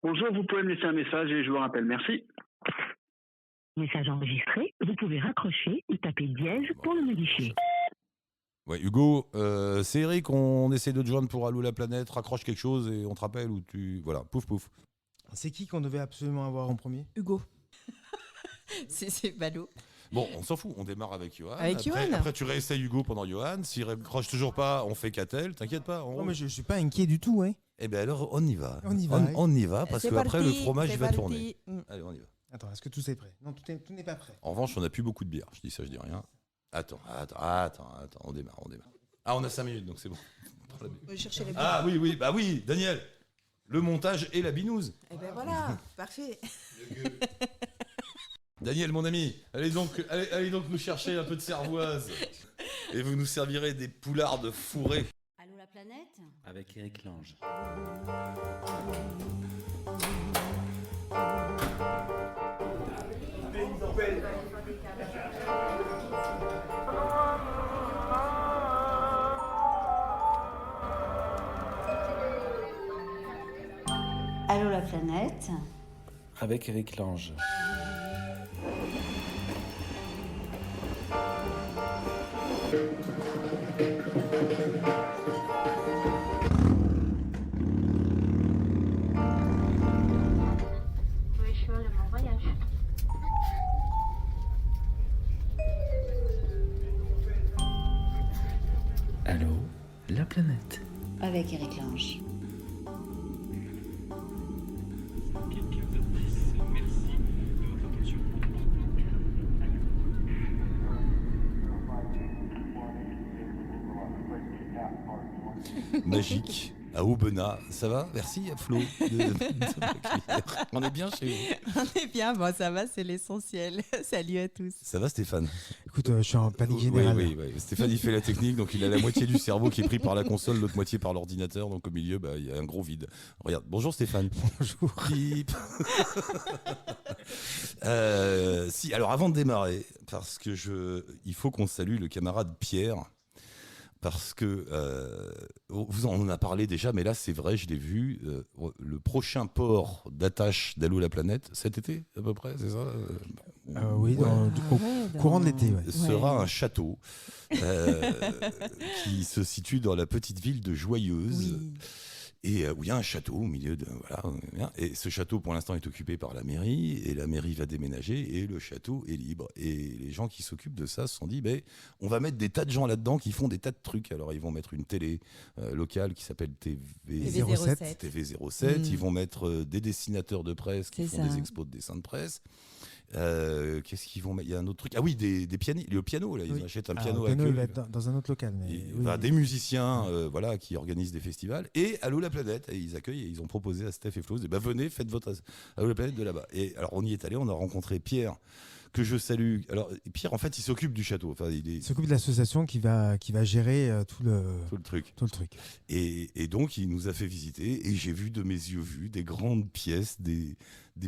Bonjour, vous pouvez me laisser un message et je vous rappelle. Merci. Message enregistré, vous pouvez raccrocher ou taper dièse pour le modifier. Ouais, Hugo, c'est Eric, on essaie de te joindre pour Allô la planète, raccroche quelque chose et on te rappelle ou tu... Voilà, pouf pouf. C'est qui qu'on devait absolument avoir en premier ? Hugo. c'est ballot. Bon, on s'en fout, on démarre avec Johan. Avec Johan. Après, tu réessayes Hugo pendant Johan. S'il raccroche toujours pas, on fait Catel. T'inquiète pas. Non, mais je suis pas inquiet du tout, hein. Eh bien alors, on y va. On y va. On y va parce C'est qu'après, parti, le fromage c'est il va parti. tourner. Allez, on y va. Attends, est-ce que tout est prêt ? Non, tout n'est pas prêt. En revanche, on n'a plus beaucoup de bière. Je dis ça, je dis rien. Attends, on démarre. Ah, on a 5 minutes, donc c'est bon. Je chercher les Ah oui, Daniel. Le montage et la binouse. Eh ben voilà, parfait. Daniel, mon ami, allez donc nous chercher un peu de cervoise. Et vous nous servirez des poulardes fourrées. Allô la planète ? Avec Eric Lange. Allô la planète ? Avec Eric Lange. Oui, je suis allée en voyage. Allô, la planète. Avec Eric Lange. Magique. À Aubenas, ça va ? Merci à Flo. On est bien chez vous. On est bien, bon ça va, c'est l'essentiel. Salut à tous. Ça va Stéphane ? Écoute, je suis en panique générale. Oui. Stéphane il fait la technique, donc il a la moitié du cerveau qui est pris par la console, l'autre moitié par l'ordinateur, donc au milieu il y a un gros vide. Regarde, bonjour Stéphane. Bonjour. Pip. Si, alors avant de démarrer, parce que il faut qu'on salue le camarade Pierre. Parce que vous en a parlé déjà, mais là c'est vrai, je l'ai vu. Le prochain port d'attache d'Allô la planète, cet été à peu près, c'est ça Oui, ouais. Courant de l'été. Ouais. Sera un château qui se situe dans la petite ville de Joyeuse. Oui. Et où il y a un château au milieu de... Voilà. Et ce château, pour l'instant, est occupé par la mairie. Et la mairie va déménager et le château est libre. Et les gens qui s'occupent de ça se sont dit, on va mettre des tas de gens là-dedans qui font des tas de trucs. Alors, ils vont mettre une télé locale qui s'appelle TV07. TV07. Ils vont mettre des dessinateurs de presse qui font des expos de dessins de presse. Qu'est-ce qu'ils vont mettre ? Il y a un autre truc. Ah oui, des pianistes. Le piano, là, ils achètent un piano. Le piano, il va être dans un autre local. Mais des musiciens qui organisent des festivals. Et Allô la planète, et ils accueillent et ils ont proposé à Steph et Flo, venez, faites votre Allô la planète de là-bas. Et alors on y est allé, on a rencontré Pierre, que je salue. Alors Pierre, en fait, il s'occupe du château. Enfin, il s'occupe de l'association qui va gérer tout le truc. Et donc il nous a fait visiter et j'ai vu de mes yeux des grandes pièces, des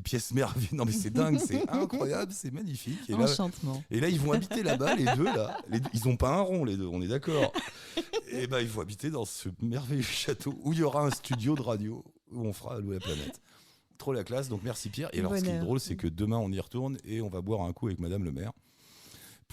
pièces merveilleuses. Non mais c'est dingue, c'est incroyable, c'est magnifique. Et enchantement. Et là ils vont habiter là-bas, les deux là. Ils ont pas un rond les deux, on est d'accord. Et ils vont habiter dans ce merveilleux château où il y aura un studio de radio où on fera Allô la planète. Trop la classe, donc merci Pierre. Et alors ce qui est drôle, c'est que demain on y retourne et on va boire un coup avec Madame le maire.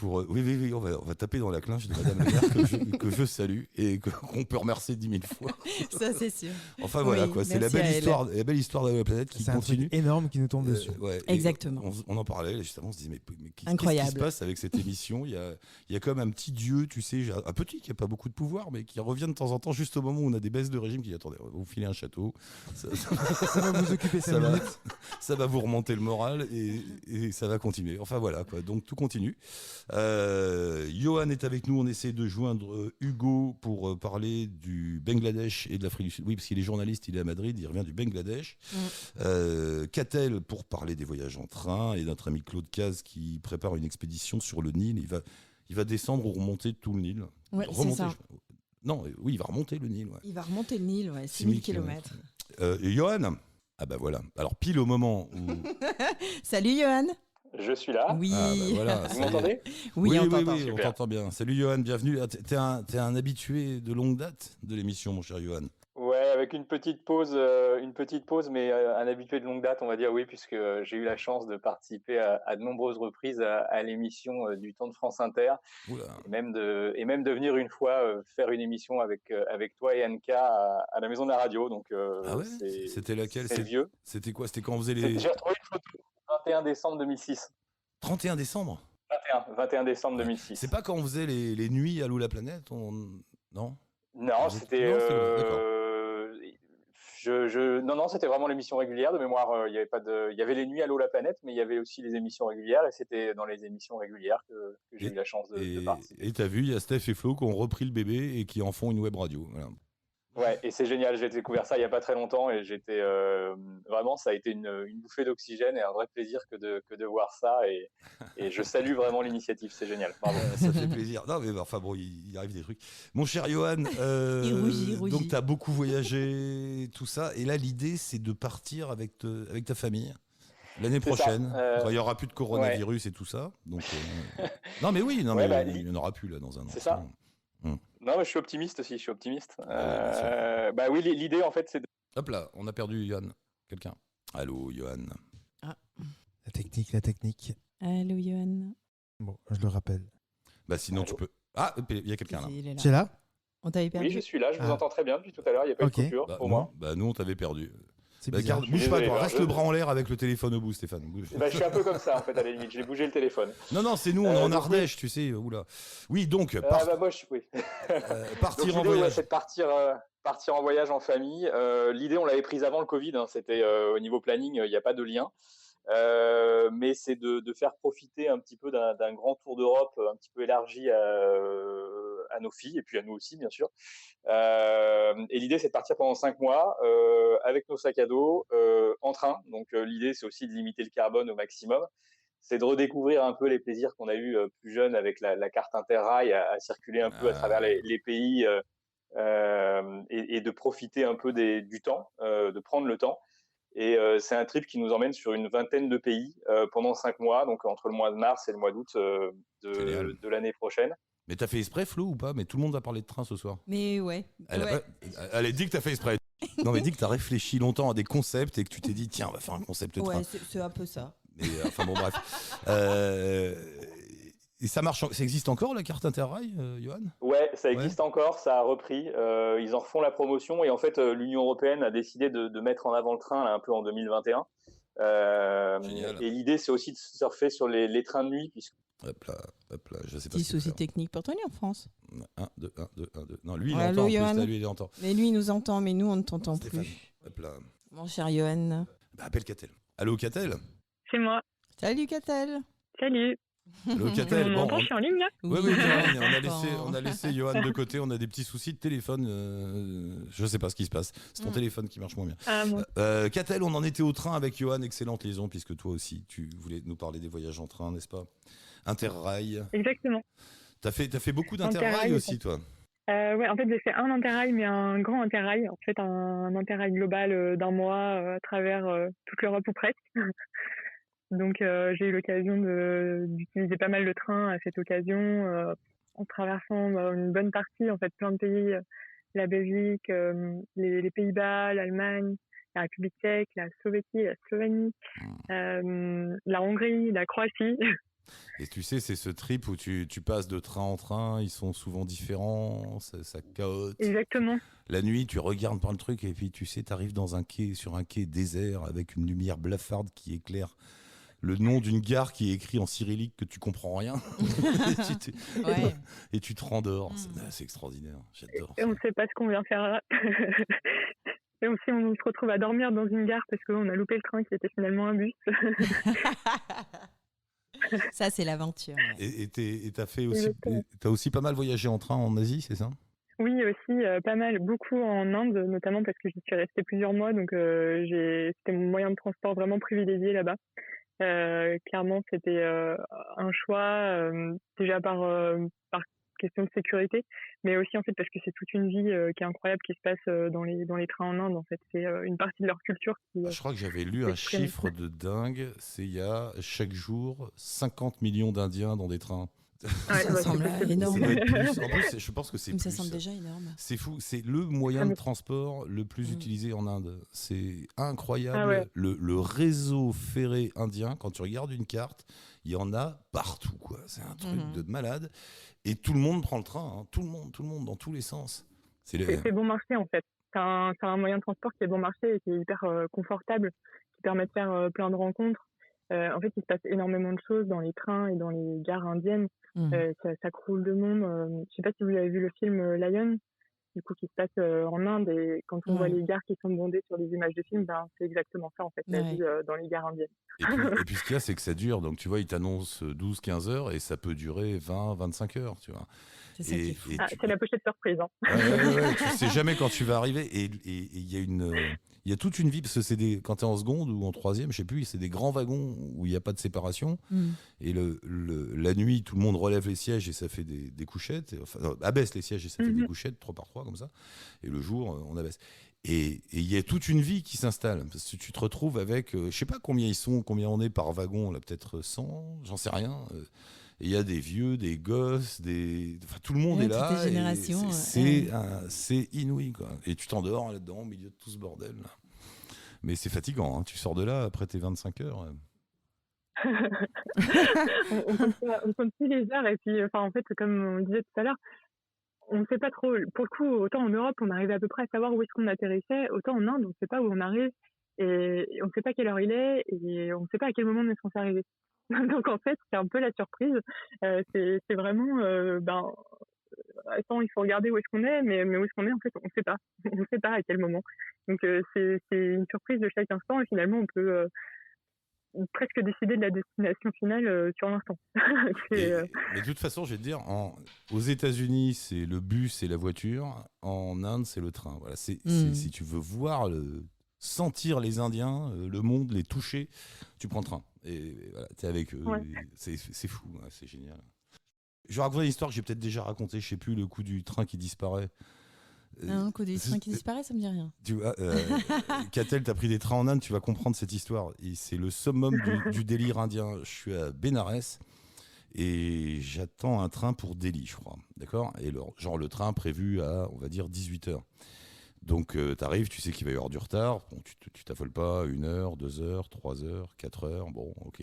Oui, on va taper dans la clinche de Madame le maire que je salue et qu'on peut remercier 10 000 fois. Ça c'est sûr. Enfin voilà quoi, c'est la belle histoire de la planète qui c'est continue. Un truc énorme qui nous tombe dessus. Exactement. On en parlait justement, on se disait mais incroyable. Qu'est-ce qui se passe avec cette émission ? Il y a comme un petit dieu, tu sais, un petit qui a pas beaucoup de pouvoir, mais qui revient de temps en temps juste au moment où on a des baisses de régime qui dit attendez, on va vous filer un château. Ça va vous occuper 5 minutes. Ça va vous remonter le moral et ça va continuer. Enfin voilà quoi, donc tout continue. Johan est avec nous, on essaie de joindre Hugo pour parler du Bangladesh et de l'Afrique du Sud. Oui, parce qu'il est journaliste, il est à Madrid, il revient du Bangladesh. Catel pour parler des voyages en train et notre ami Claude Caz qui prépare une expédition sur le Nil. Il va descendre ou remonter tout le Nil. Ouais, c'est ça. Il va remonter le Nil. Ouais. Il va remonter le Nil, 6000 km. Johan, voilà. Alors pile au moment où... Salut Johan. Je suis là. Oui. Voilà, vous m'entendez ? Oui, on t'entend bien. Salut Johan, bienvenue. T'es un habitué de longue date de l'émission, mon cher Johan. Ouais, avec une petite pause, mais un habitué de longue date, on va dire, oui, puisque j'ai eu la chance de participer à de nombreuses reprises à l'émission du Temps de France Inter, Oula. et même de venir une fois faire une émission avec toi et Anka à la Maison de la Radio. Donc, Ah ouais. C'était laquelle? c'est vieux. C'était quoi? C'était quand on faisait les J'ai retrouvé une photo, 21 décembre 2006. 31 décembre? 21 décembre 2006. C'est pas quand on faisait les nuits Allô la planète? Non? Non, Vous êtes- c'était. Non, c'est bon, d'accord. Non, c'était vraiment l'émission régulière. De mémoire, il y avait pas il y avait les nuits Allô la planète, mais il y avait aussi les émissions régulières, et c'était dans les émissions régulières que j'ai eu la chance de participer. Et t'as vu, il y a Steph et Flo qui ont repris le bébé et qui en font une web radio. Voilà. Ouais, et c'est génial. J'ai découvert ça il y a pas très longtemps, et j'étais vraiment, ça a été une bouffée d'oxygène et un vrai plaisir que de voir ça. Et je salue vraiment l'initiative. C'est génial. Bravo. Ça fait plaisir. Non, mais enfin bon, il arrive des trucs. Mon cher Johan, Il rougit. donc tu as beaucoup voyagé, tout ça. Et là, l'idée, c'est de partir avec ta famille l'année C'est ça. prochaine. Quand il n'y aura plus de coronavirus et tout ça. Donc, non, mais oui, non, Ouais, mais bah, il n'y en aura plus là dans un an. C'est ça. Non, mais je suis optimiste aussi. Je suis optimiste. Bah oui, l'idée en fait, c'est Hop là, on a perdu Johan. Quelqu'un. Allô, Johan. La technique. Allô, Johan. Bon, je le rappelle. Bah sinon, tu peux. Ah, il y a quelqu'un là. Il est là. Tu es là? On t'avait perdu. Oui, je suis là. Je vous Ah. entends très bien depuis tout à l'heure. Il n'y a pas Ok. eu de coupure pour moi. Nous, on t'avait perdu. C'est Bah, bizarre. bouge pas, Désolé, toi. alors, Reste le bras en l'air avec le téléphone au bout, Stéphane. Bouge. Bah, je suis un peu comme ça en fait, à la limite. J'ai bougé le téléphone. Non, c'est nous, on est en donc, Ardèche, tu sais. Oula. Oui, donc, Moi, oui. partir Donc, en l'idée, voyage. c'est de partir en voyage en famille. L'idée, on l'avait prise avant le Covid. C'était au niveau planning, il n'y a pas de lien. Mais c'est de faire profiter un petit peu d'un grand tour d'Europe un petit peu élargi à nos filles et puis à nous aussi, bien sûr. Et l'idée, c'est de partir pendant 5 mois avec nos sacs à dos en train. Donc, l'idée, c'est aussi de limiter le carbone au maximum. C'est de redécouvrir un peu les plaisirs qu'on a eu plus jeunes avec la carte Interrail, à circuler un peu à travers les pays et de profiter un peu du temps, de prendre le temps. Et c'est un trip qui nous emmène sur une vingtaine de pays pendant 5 mois, donc entre le mois de mars et le mois d'août de l'année prochaine. Mais t'as fait exprès, Flo, ou pas? Mais tout le monde va parler de train ce soir. Mais ouais. Elle a dit que t'as fait exprès. Non, mais dit que t'as réfléchi longtemps à des concepts et que tu t'es dit, tiens, on va faire un concept train. Ouais, c'est un peu ça. Mais enfin bon, bref. Et ça marche, ça existe encore la carte Interrail, Johan? Ouais, ça existe encore, ça a repris. Ils en refont la promotion, et en fait, l'Union européenne a décidé de mettre en avant le train là, un peu en 2021. Et l'idée, c'est aussi de surfer sur les trains de nuit, puisque. Hop là, je sais pas. Petit souci technique pour Tony en France. 1, 2, 1, 2, 1, 2. Non, lui, il Ouais, entend. allô, En plus, Johan. là, lui, il entend. Mais lui, il nous entend, mais nous, on ne t'entend Stéphane, plus. hop là. Mon cher Johan. Bah, appelle Catel. Allô, Catel? C'est moi. Salut, Catel. Salut. Allô, Catel. On Bon, m'entend, je suis en ligne là? Oui, on a laissé Johan de côté, on a des petits soucis de téléphone, je sais pas ce qui se passe, c'est ton téléphone qui marche moins bien. Ah, bon. Catel, on en était au train avec Johan, excellente liaison, puisque toi aussi tu voulais nous parler des voyages en train, n'est-ce pas? Interrail. Exactement. T'as fait beaucoup d'Interrail Interrail aussi, toi? Ouais, en fait, j'ai fait un Interrail, mais un grand Interrail. En fait, un Interrail global d'1 mois à travers toute l'Europe ou presque. Donc, j'ai eu l'occasion d'utiliser pas mal le train à cette occasion, en traversant une bonne partie, en fait, plein de pays, la Belgique, les Pays-Bas, l'Allemagne, la République tchèque, la Slovéquie, la Slovénie, la Hongrie, la Croatie. Et tu sais, c'est ce trip où tu passes de train en train, ils sont souvent différents, ça caote. Exactement. La nuit, tu regardes par le truc et puis tu sais, t'arrives sur un quai désert avec une lumière blafarde qui éclaire le nom d'une gare qui est écrit en cyrillique que tu comprends rien. Et tu te rendors. C'est extraordinaire, j'adore. Et on ne sait pas ce qu'on vient faire là. Et aussi, on se retrouve à dormir dans une gare parce qu'on a loupé le train qui était finalement un bus. Ça, c'est l'aventure. Ouais. Et t'as aussi pas mal voyagé en train en Asie, c'est ça? Oui, aussi pas mal, beaucoup en Inde, notamment parce que j'y suis restée plusieurs mois, donc c'était mon moyen de transport vraiment privilégié là-bas. Clairement, c'était un choix déjà par question de sécurité, mais aussi en fait parce que c'est toute une vie qui est incroyable qui se passe dans les trains en Inde. En fait, c'est une partie de leur culture qui. Je crois que j'avais lu un chiffre de dingue. C'est il y a chaque jour 50 millions d'Indiens dans des trains. Ouais, Ça bah, semble c'est possible. énorme. Ça doit être plus. En plus, je pense que c'est Mais ça plus. semble déjà énorme. C'est fou, c'est le moyen de transport le plus utilisé en Inde. C'est incroyable. Ah ouais. Le réseau ferré indien, quand tu regardes une carte, il y en a partout, quoi. C'est un truc de malade. Et tout le monde prend le train, hein. Tout le monde, dans tous les sens. C'est bon marché, en fait. C'est un moyen de transport qui est bon marché et qui est hyper confortable, qui permet de faire plein de rencontres. En fait, il se passe énormément de choses dans les trains et dans les gares indiennes. Ça croule de monde. Je sais pas si vous avez vu le film Lion, du coup, qui se passe en Inde. Et quand on voit les gares qui sont bondées sur les images de films, ben, c'est exactement ça, en fait, la vie dans les gares indiennes. Et puis ce qu'il y a, c'est que ça dure. Donc, tu vois, ils t'annoncent 12-15 heures et ça peut durer 20-25 heures, tu vois. C'est ça qui est fou. C'est la pochette surprise. Hein. Ouais, tu sais jamais quand tu vas arriver. Et il y a toute une vie, parce que quand tu es en seconde ou en troisième, je sais plus, c'est des grands wagons où il n'y a pas de séparation. Et la nuit, tout le monde relève les sièges et ça fait des couchettes. Enfin, abaisse les sièges et ça fait des couchettes, 3 par 3 comme ça. Et le jour, on abaisse. Et il y a toute une vie qui s'installe. Parce que tu te retrouves avec, je sais pas combien on est par wagon, là, peut-être 100, j'en sais rien. Et il y a des vieux, des gosses, enfin, tout le monde est là. Toutes les générations. C'est inouï, quoi. Et tu t'endors là-dedans, au milieu de tout ce bordel. Là. Mais c'est fatigant, hein. Tu sors de là après tes 25 heures. on compte plus les heures. Et puis, en fait, comme on disait tout à l'heure, on ne sait pas trop. Pour le coup, autant en Europe, on arrivait à peu près à savoir où est-ce qu'on atterrissait. Autant en Inde, on ne sait pas où on arrive. Et on ne sait pas quelle heure il est. Et on ne sait pas à quel moment on est censé arriver. Donc en fait, c'est un peu la surprise. C'est vraiment, attends, il faut regarder où est-ce qu'on est, mais où est-ce qu'on est, en fait, on ne sait pas. On ne sait pas à quel moment. Donc c'est une surprise de chaque instant et finalement, on peut presque décider de la destination finale sur l'instant. Mais de toute façon, je vais te dire, aux États-Unis, c'est le bus et la voiture. En Inde, c'est le train. Voilà, si tu veux voir, sentir les Indiens, le monde, les toucher, tu prends le train. Et voilà, t'es avec eux. Ouais. C'est fou, hein, c'est génial. Je vais raconter une histoire que j'ai peut-être déjà racontée, je sais plus, le coup du train qui disparaît. Un coup du train qui disparaît, ça me dit rien. Tu vois, Catel, t'as pris des trains en Inde, tu vas comprendre cette histoire. Et c'est le summum du délire indien. Je suis à Bénarès et j'attends un train pour Delhi, je crois. D'accord ? Et le train prévu à, on va dire, 18h. Donc, t'arrives, tu sais qu'il va y avoir du retard. Bon, tu t'affoles pas, 1 heure, 2 heures, 3 heures, 4 heures. Bon, ok.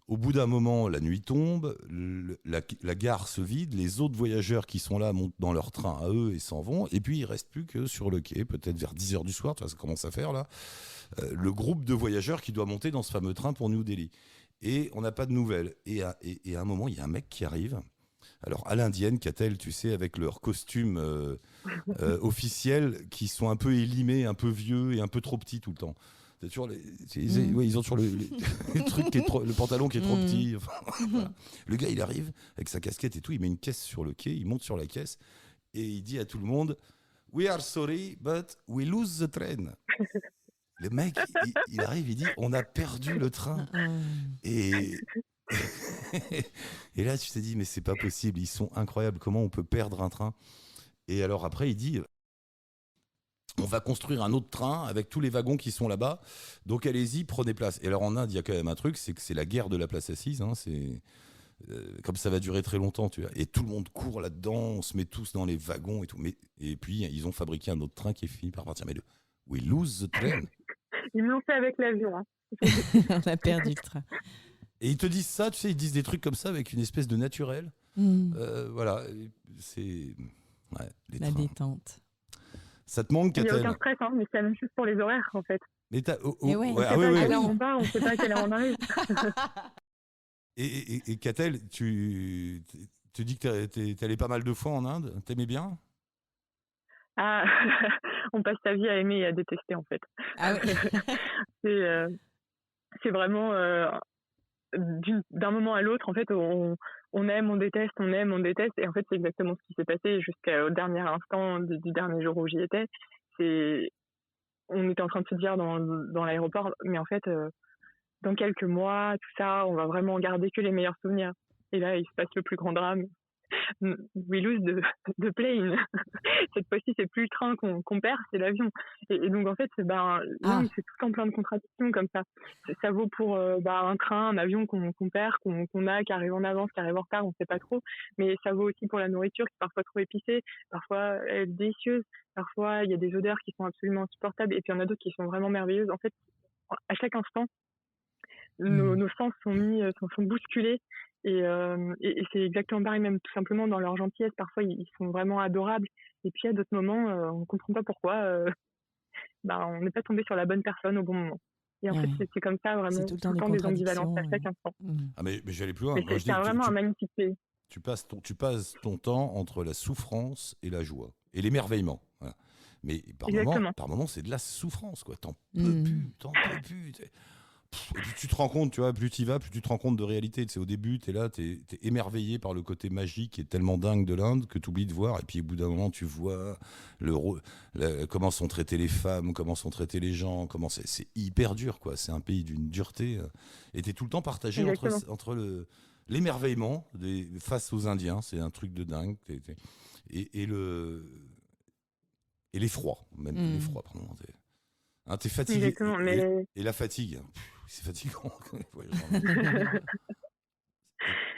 Au bout d'un moment, la nuit tombe, la gare se vide, les autres voyageurs qui sont là montent dans leur train à eux et s'en vont. Et puis, il reste plus que sur le quai, peut-être vers 10h du soir, tu vois, ça commence à faire là, le groupe de voyageurs qui doit monter dans ce fameux train pour New Delhi. Et on n'a pas de nouvelles. Et à un moment, il y a un mec qui arrive. Alors, à l'indienne, Catel, tu sais, avec leurs costumes officiels qui sont un peu élimés, un peu vieux et un peu trop petits tout le temps. C'est toujours ils ont toujours le truc le pantalon qui est trop petit. Enfin, voilà. Le gars, il arrive avec sa casquette et tout, il met une caisse sur le quai, il monte sur la caisse et il dit à tout le monde « We are sorry, but we lose the train ». Le mec, il arrive, il dit « On a perdu le train ». Et là, tu t'es dit « Mais c'est pas possible, ils sont incroyables, comment on peut perdre un train ?» Et alors après, il dit on va construire un autre train avec tous les wagons qui sont là-bas. Donc allez-y, prenez place. Et alors en Inde, il y a quand même un truc, c'est que c'est la guerre de la place assise. Hein, comme ça va durer très longtemps, tu vois. Et tout le monde court là-dedans, on se met tous dans les wagons et tout. Et puis ils ont fabriqué un autre train qui est fini par partir. Mais we lose the train. Ils me l'ont fait avec l'avion. Hein. On a perdu le train. Et ils te disent ça, tu sais, ils disent des trucs comme ça avec une espèce de naturel. Voilà, c'est les la trains. Détente. Ça te manque, Catel ? Il n'y a aucun stress, hein, mais c'est la même chose pour les horaires, en fait. Mais on ne sait pas à quelle heure on part, on ne sait pas à quelle heure on arrive. Et Catel, tu dis que t'es allé pas mal de fois en Inde. T'aimais bien ? Ah, on passe sa vie à aimer et à détester, en fait. Ah ouais. C'est vraiment... d'un moment à l'autre, en fait, on aime, on déteste, on aime, on déteste. Et en fait, c'est exactement ce qui s'est passé jusqu'au dernier instant du dernier jour où j'y étais. On était en train de se dire dans l'aéroport, mais en fait, dans quelques mois, tout ça, on va vraiment garder que les meilleurs souvenirs. Et là, il se passe le plus grand drame. we lose the plane. Cette fois-ci, c'est plus le train qu'on perd, c'est l'avion. Et donc, en fait, l'Inde, c'est tout le temps plein de contradictions comme ça. Ça vaut pour un train, un avion qu'on perd, qu'on a, qui arrive en avance, qui arrive en retard, on ne sait pas trop. Mais ça vaut aussi pour la nourriture, qui est parfois trop épicée, parfois elle est délicieuse, parfois il y a des odeurs qui sont absolument insupportables, et puis il y en a d'autres qui sont vraiment merveilleuses. En fait, à chaque instant, nos sens sont bousculés. Et c'est exactement pareil, même tout simplement dans leur gentillesse. Parfois, ils sont vraiment adorables. Et puis, à d'autres moments, on ne comprend pas pourquoi on n'est pas tombé sur la bonne personne au bon moment. Et en fait, c'est comme ça, vraiment, tout le temps des ambivalences à chaque instant. Ah, mais j'allais plus loin. Mais Moi, c'est vraiment un magnifique pays. Tu passes ton temps entre la souffrance et la joie. Et l'émerveillement. Voilà. Mais par moment, c'est de la souffrance, quoi. T'en peux plus. Et puis tu te rends compte, tu vois, plus tu y vas, plus tu te rends compte de réalité. Au début, tu es là, tu es émerveillé par le côté magique et tellement dingue de l'Inde que tu oublies de voir. Et puis au bout d'un moment, tu vois comment sont traitées les femmes, comment sont traités les gens. C'est hyper dur, quoi. C'est un pays d'une dureté. Et tu es tout le temps partagé entre l'émerveillement face aux Indiens. C'est un truc de dingue. Et l'effroi, même l'effroi, pardon. T'es fatigué. Et la fatigue. C'est fatigant.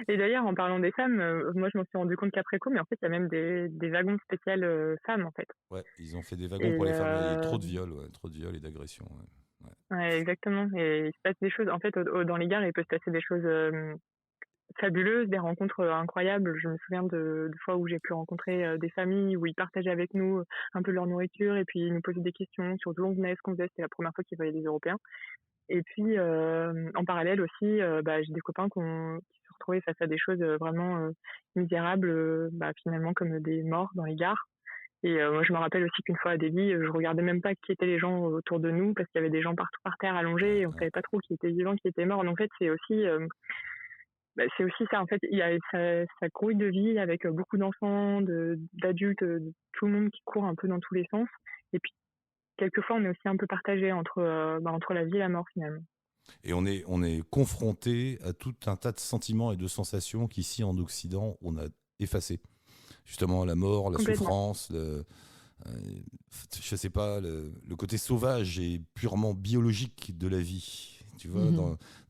Et d'ailleurs, en parlant des femmes, moi je m'en suis rendu compte qu'après coup, mais en fait, il y a même des wagons spéciaux femmes, en fait. Ouais, ils ont fait des wagons pour les femmes. Il y a trop de viols et d'agressions. Ouais, exactement. Et il se passe des choses. En fait, dans les gares, il peut se passer des choses fabuleuses, des rencontres incroyables. Je me souviens de fois où j'ai pu rencontrer des familles où ils partageaient avec nous un peu leur nourriture et puis ils nous posaient des questions sur d'où on venait, ce qu'on faisait. C'était la première fois qu'ils voyaient des Européens. Et puis, en parallèle aussi, j'ai des copains qui se retrouvaient face à des choses vraiment misérables, finalement comme des morts dans les gares. Et moi, je me rappelle aussi qu'une fois à Delhi, je regardais même pas qui étaient les gens autour de nous parce qu'il y avait des gens partout par terre allongés et on savait pas trop qui était vivant, qui était mort. Donc, en fait, c'est aussi ça. En fait, il y a ça grouille de vie avec beaucoup d'enfants, d'adultes, de tout le monde qui court un peu dans tous les sens. Et puis, quelquefois, on est aussi un peu partagé entre la vie et la mort, finalement. Et on est confronté à tout un tas de sentiments et de sensations qu'ici, en Occident, on a effacés. Justement, la mort, la souffrance, je sais pas, le côté sauvage et purement biologique de la vie. Tu vois,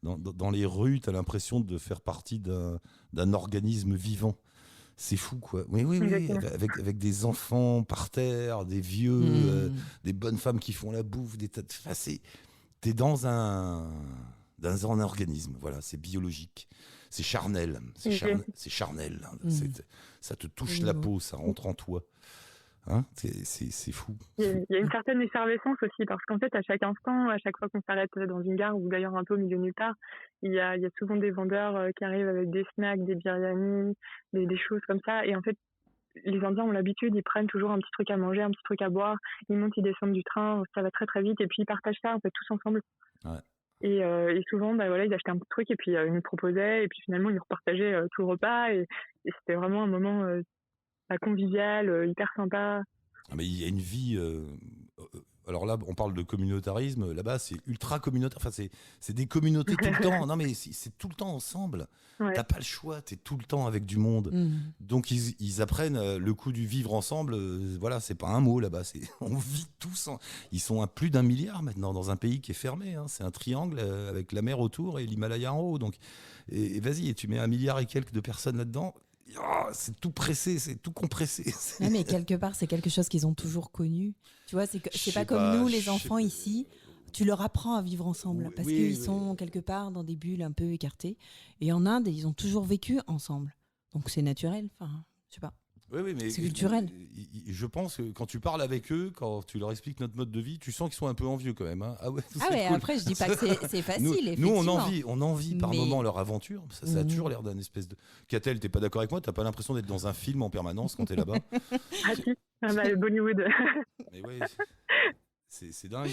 dans les rues, tu as l'impression de faire partie d'un organisme vivant. C'est fou, quoi. Oui, avec des enfants par terre, des vieux, des bonnes femmes qui font la bouffe, des tas de... T'es dans un organisme, voilà, c'est biologique, c'est charnel, c'est charnel. Ça te touche la peau, ça rentre en toi. Hein, c'est fou. Il y a une certaine effervescence aussi, parce qu'en fait, à chaque instant, à chaque fois qu'on s'arrête dans une gare ou d'ailleurs un peu au milieu de nulle part, il y a souvent des vendeurs qui arrivent avec des snacks, des biryanis, des choses comme ça. Et en fait, les Indiens ont l'habitude, ils prennent toujours un petit truc à manger, un petit truc à boire, ils montent, ils descendent du train, ça va très très vite, et puis ils partagent ça en fait tous ensemble. Ouais. Et souvent, ils achetaient un petit truc et puis ils nous proposaient, et puis finalement ils repartageaient tout le repas, et c'était vraiment un moment convivial, hyper sympa. Mais il y a une vie. Alors là, on parle de communautarisme. Là-bas, c'est ultra communautaire. Enfin, c'est des communautés tout le temps. Non, mais c'est tout le temps ensemble. Ouais. T'as pas le choix. T'es tout le temps avec du monde. Donc ils apprennent le coup du vivre ensemble. Voilà, c'est pas un mot là-bas. On vit tous. Ils sont à plus d'1 milliard maintenant dans un pays qui est fermé. Hein. C'est un triangle avec la mer autour et l'Himalaya en haut. Donc, et vas-y, et tu mets 1 milliard et quelques de personnes là-dedans. Oh, c'est tout pressé, c'est tout compressé. Ouais, mais quelque part, c'est quelque chose qu'ils ont toujours connu. Tu vois, c'est pas comme nous, les enfants ici. Tu leur apprends à vivre ensemble parce qu'ils sont quelque part dans des bulles un peu écartées. Et en Inde, ils ont toujours vécu ensemble. Donc c'est naturel. Enfin, je sais pas. Oui, mais c'est culturel. Je pense que quand tu parles avec eux, quand tu leur expliques notre mode de vie, tu sens qu'ils sont un peu envieux quand même. Hein. Ah ouais, cool. Après, je dis pas que c'est facile. Nous, on envie par moment leur aventure. Ça a toujours l'air d'un espèce de... Catel, t'es pas d'accord avec moi? T'as pas l'impression d'être dans un film en permanence quand t'es là-bas? Ah si, Bollywood. Mais oui, c'est dingue.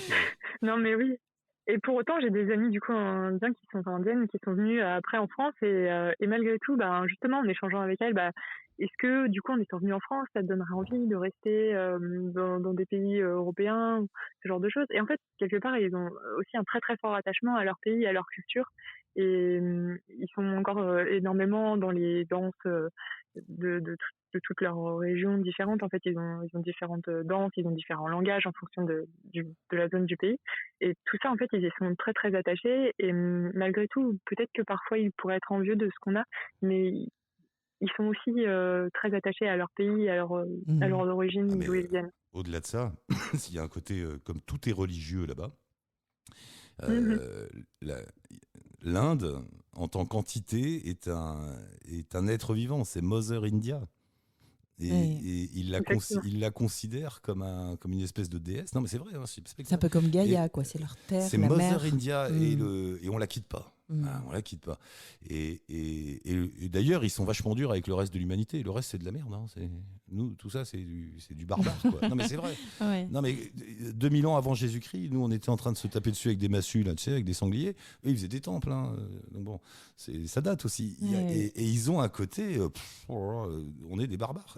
Non mais oui. Et pour autant, j'ai des amis du coup indiens qui sont venus après en France et malgré tout, justement en échangeant avec elles, est-ce que du coup en étant venu en France, ça te donnerait envie de rester dans des pays européens, ce genre de choses? Et en fait, quelque part, ils ont aussi un très très fort attachement à leur pays, à leur culture. Et ils sont encore énormément dans les danses de toutes leurs régions différentes. En fait, ils ont différentes danses, ils ont différents langages en fonction de la zone du pays. Et tout ça, en fait, ils y sont très, très attachés. Et malgré tout, peut-être que parfois, ils pourraient être envieux de ce qu'on a, mais ils sont aussi très attachés à leur pays, à leur origine, d'où ils viennent. Au-delà de ça, s'il y a un côté, comme tout est religieux là-bas, l'Inde, en tant qu'entité, est un être vivant. C'est Mother India. Et il la considère comme une espèce de déesse. Non, mais c'est vrai. Hein, c'est un peu comme Gaïa, quoi. C'est leur terre, c'est la Mother mer. India et on la quitte pas. On la quitte pas. Et d'ailleurs, ils sont vachement durs avec le reste de l'humanité. Le reste, c'est de la merde. Hein. Nous, tout ça, c'est du barbare. Quoi. Non, mais c'est vrai. Ouais. Non, mais 2000 ans avant Jésus-Christ, nous, on était en train de se taper dessus avec des massues, là, tu sais, avec des sangliers. Eux, ils faisaient des temples. Hein. Donc bon, ça date aussi. Et ils ont un côté, on est des barbares.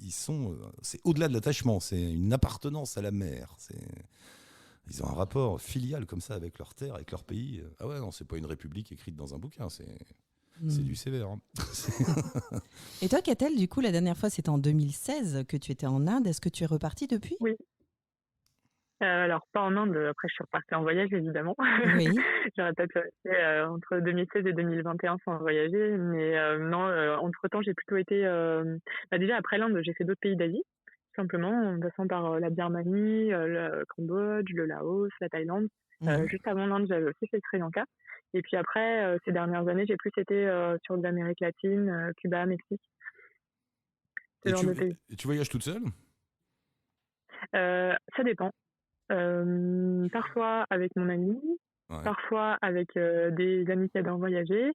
Ils sont, c'est au-delà de l'attachement. C'est une appartenance à la mer. Ils ont un rapport filial comme ça avec leur terre, avec leur pays. Ah ouais, non, c'est pas une république écrite dans un bouquin, c'est du sévère. Hein. Et toi, Catel, du coup, la dernière fois, c'était en 2016 que tu étais en Inde. Est-ce que tu es repartie depuis ? Oui. Alors, pas en Inde, après je suis repartie en voyage, évidemment. Oui. J'aurais peut-être resté entre 2016 et 2021 sans voyager, mais non, entre-temps, j'ai plutôt été... déjà, après l'Inde, j'ai fait d'autres pays d'Asie. Simplement en passant par la Birmanie, le Cambodge, le Laos, la Thaïlande. Juste avant l'Inde, j'avais aussi fait le Sri Lanka. Et puis après, ces dernières années, j'ai plus été sur de l'Amérique latine, Cuba, Mexique. Et tu voyages toute seule ? Ça dépend. Parfois avec mon ami, parfois avec des amis qui adorent voyager,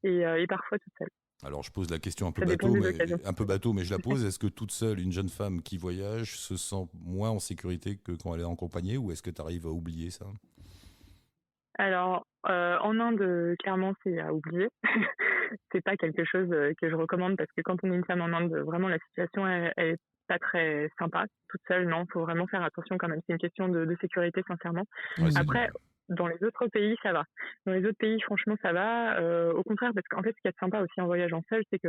et parfois toute seule. Alors, je pose la question un peu bateau, mais je la pose. Est-ce que toute seule, une jeune femme qui voyage se sent moins en sécurité que quand elle est accompagnée, ou est-ce que tu arrives à oublier ça ? Alors, en Inde, clairement, c'est à oublier. C'est pas quelque chose que je recommande parce que quand on est une femme en Inde, vraiment, la situation, elle est pas très sympa. Toute seule, non, faut vraiment faire attention quand même. C'est une question de sécurité, sincèrement. Après, dans les autres pays, ça va. Dans les autres pays, franchement, ça va. Au contraire, parce qu'en fait, ce qui est sympa aussi en voyageant seul, c'est que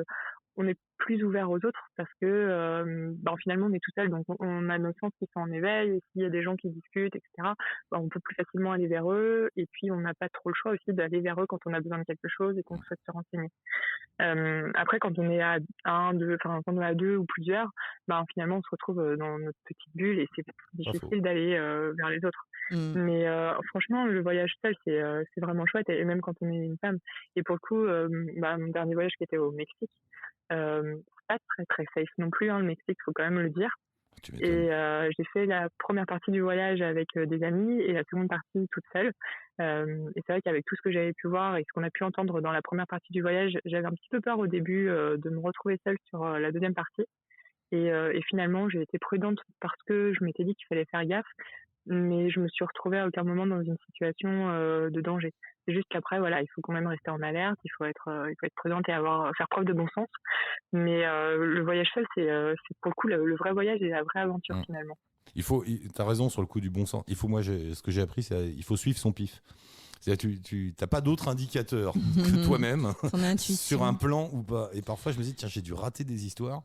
on est plus ouvert aux autres parce que finalement, on est tout seul, donc on a nos sens qui sont en éveil. Et s'il y a des gens qui discutent, etc., on peut plus facilement aller vers eux. Et puis, on n'a pas trop le choix aussi d'aller vers eux quand on a besoin de quelque chose et qu'on souhaite se renseigner. Après, quand on est à quand on est à deux ou plusieurs, finalement, on se retrouve dans notre petite bulle et c'est difficile d'aller vers les autres. Mais franchement, le voyage seul, c'est vraiment chouette, et même quand on est une femme. Et pour le coup, mon dernier voyage qui était au Mexique, pas très très safe non plus, hein, le Mexique, faut quand même le dire. Et j'ai fait la première partie du voyage avec des amis et la seconde partie toute seule. Et c'est vrai qu'avec tout ce que j'avais pu voir et ce qu'on a pu entendre dans la première partie du voyage, j'avais un petit peu peur au début de me retrouver seule sur la deuxième partie. Et finalement, j'ai été prudente parce que je m'étais dit qu'il fallait faire gaffe, mais je me suis retrouvée à aucun moment dans une situation de danger. C'est juste qu'après, voilà, il faut quand même rester en alerte, il faut être prudente et faire preuve de bon sens. Mais le voyage seul, c'est pour le coup le vrai voyage et la vraie aventure finalement. T'as raison sur le coup du bon sens. Ce que j'ai appris, c'est il faut suivre son pif. C'est-à-dire, tu n'as pas d'autre indicateur que toi-même sur un plan ou pas. Et parfois, je me dis, tiens, j'ai dû rater des histoires.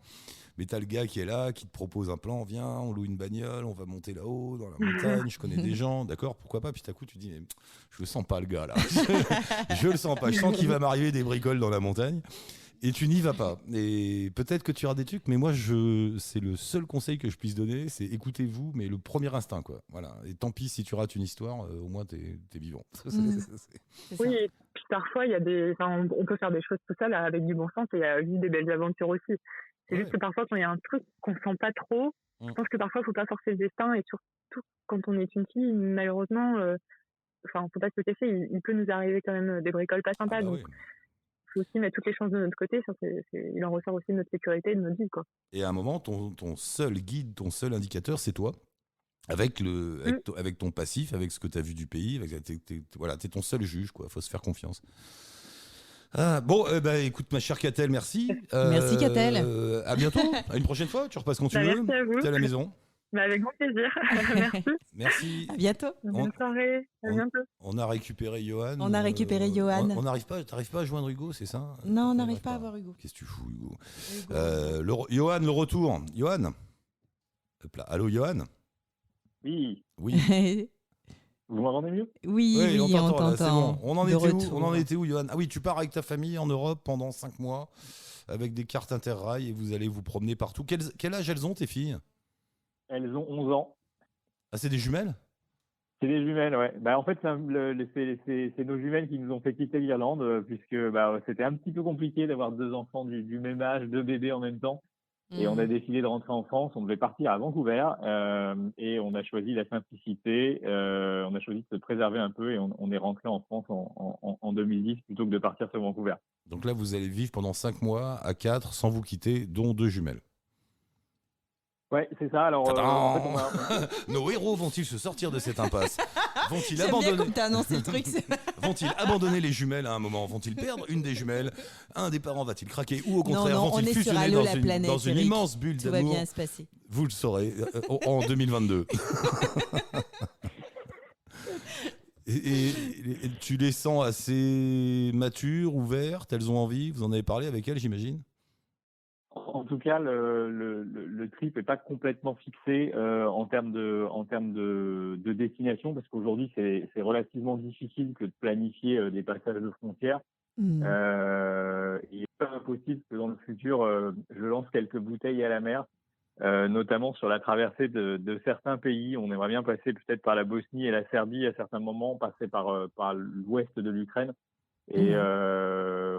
Mais t'as le gars qui est là, qui te propose un plan, viens, on loue une bagnole, on va monter là-haut, dans la montagne, je connais des gens, d'accord, pourquoi pas. Puis d'un coup, tu te dis, mais je le sens pas, le gars, là. Je le sens pas, je sens qu'il va m'arriver des bricoles dans la montagne. Et tu n'y vas pas. Et peut-être que tu auras des trucs, mais moi, c'est le seul conseil que je puisse donner, c'est écoutez-vous, mais le premier instinct, quoi. Voilà. Et tant pis si tu rates une histoire, au moins t'es vivant. Oui, et puis parfois, on peut faire des choses tout seul avec du bon sens et vivre des belles aventures aussi. C'est juste que parfois, quand il y a un truc qu'on sent pas trop, je pense que parfois, il faut pas forcer le destin, et surtout quand on est une fille, malheureusement, faut pas se le cacher, il peut nous arriver quand même des bricoles pas sympas. Donc, faut aussi mettre toutes les chances de notre côté. Il en ressort aussi de notre sécurité et de notre vie, quoi. Et à un moment, ton seul guide, ton seul indicateur, c'est toi. Avec ton passif, avec ce que tu as vu du pays, t'es ton seul juge, quoi. Faut se faire confiance. Écoute, ma chère Catel, merci. Merci, Catel. À bientôt, à une prochaine fois. Tu repasses quand tu veux. Merci à vous. T'es à la maison. Mais avec grand plaisir. Merci. Merci. À bientôt. Bonne soirée. À bientôt. On a récupéré Johan. On a récupéré Johan. On n'arrive pas, t'arrives pas à joindre Hugo, c'est ça? Non, on n'arrive pas à voir Hugo. Qu'est-ce que tu fous, Hugo? Johan, le retour. Johan. Hop là. Allô, Johan? Oui. Oui. Vous m'entendez mieux? Oui, on t'entend. t'entend. C'est bon. On en De était où? retour. On en était où, Johan? Ah oui, tu pars avec ta famille en Europe pendant 5 mois avec des cartes Interrail et vous allez vous promener partout. Quel âge elles ont, tes filles? Elles ont 11 ans. Ah, c'est des jumelles? C'est des jumelles, ouais. Bah, en fait, c'est nos jumelles qui nous ont fait quitter l'Irlande, puisque c'était un petit peu compliqué d'avoir 2 enfants du même âge, 2 bébés en même temps. Et on a décidé de rentrer en France. On devait partir à Vancouver et on a choisi la simplicité. On a choisi de se préserver un peu et on est rentré en France en 2010 plutôt que de partir sur Vancouver. Donc là, vous allez vivre pendant 5 mois à 4 sans vous quitter, dont 2 jumelles. Ouais, c'est ça. Alors, en fait, nos héros vont-ils se sortir de cette impasse? Vont-ils J'aime bien abandonner comme t'as annoncé le truc. Vont-ils abandonner les jumelles à un moment? Vont-ils perdre une des jumelles? Un des parents va-t-il craquer? Ou au contraire, Non, on vont-ils est sur fusionner Allô, dans la une, planète, dans une Eric. immense bulle Tout d'amour? va bien se passer. Vous le saurez en 2022. Et tu les sens assez matures, ouvertes? Elles ont envie? Vous en avez parlé avec elles, j'imagine? En tout cas, le trip n'est pas complètement fixé en termes de destination, parce qu'aujourd'hui, c'est relativement difficile que de planifier des passages de frontières. Il n'est pas impossible que dans le futur, je lance quelques bouteilles à la mer, notamment sur la traversée de certains pays. On aimerait bien passer peut-être par la Bosnie et la Serbie à certains moments, passer par l'ouest de l'Ukraine. Et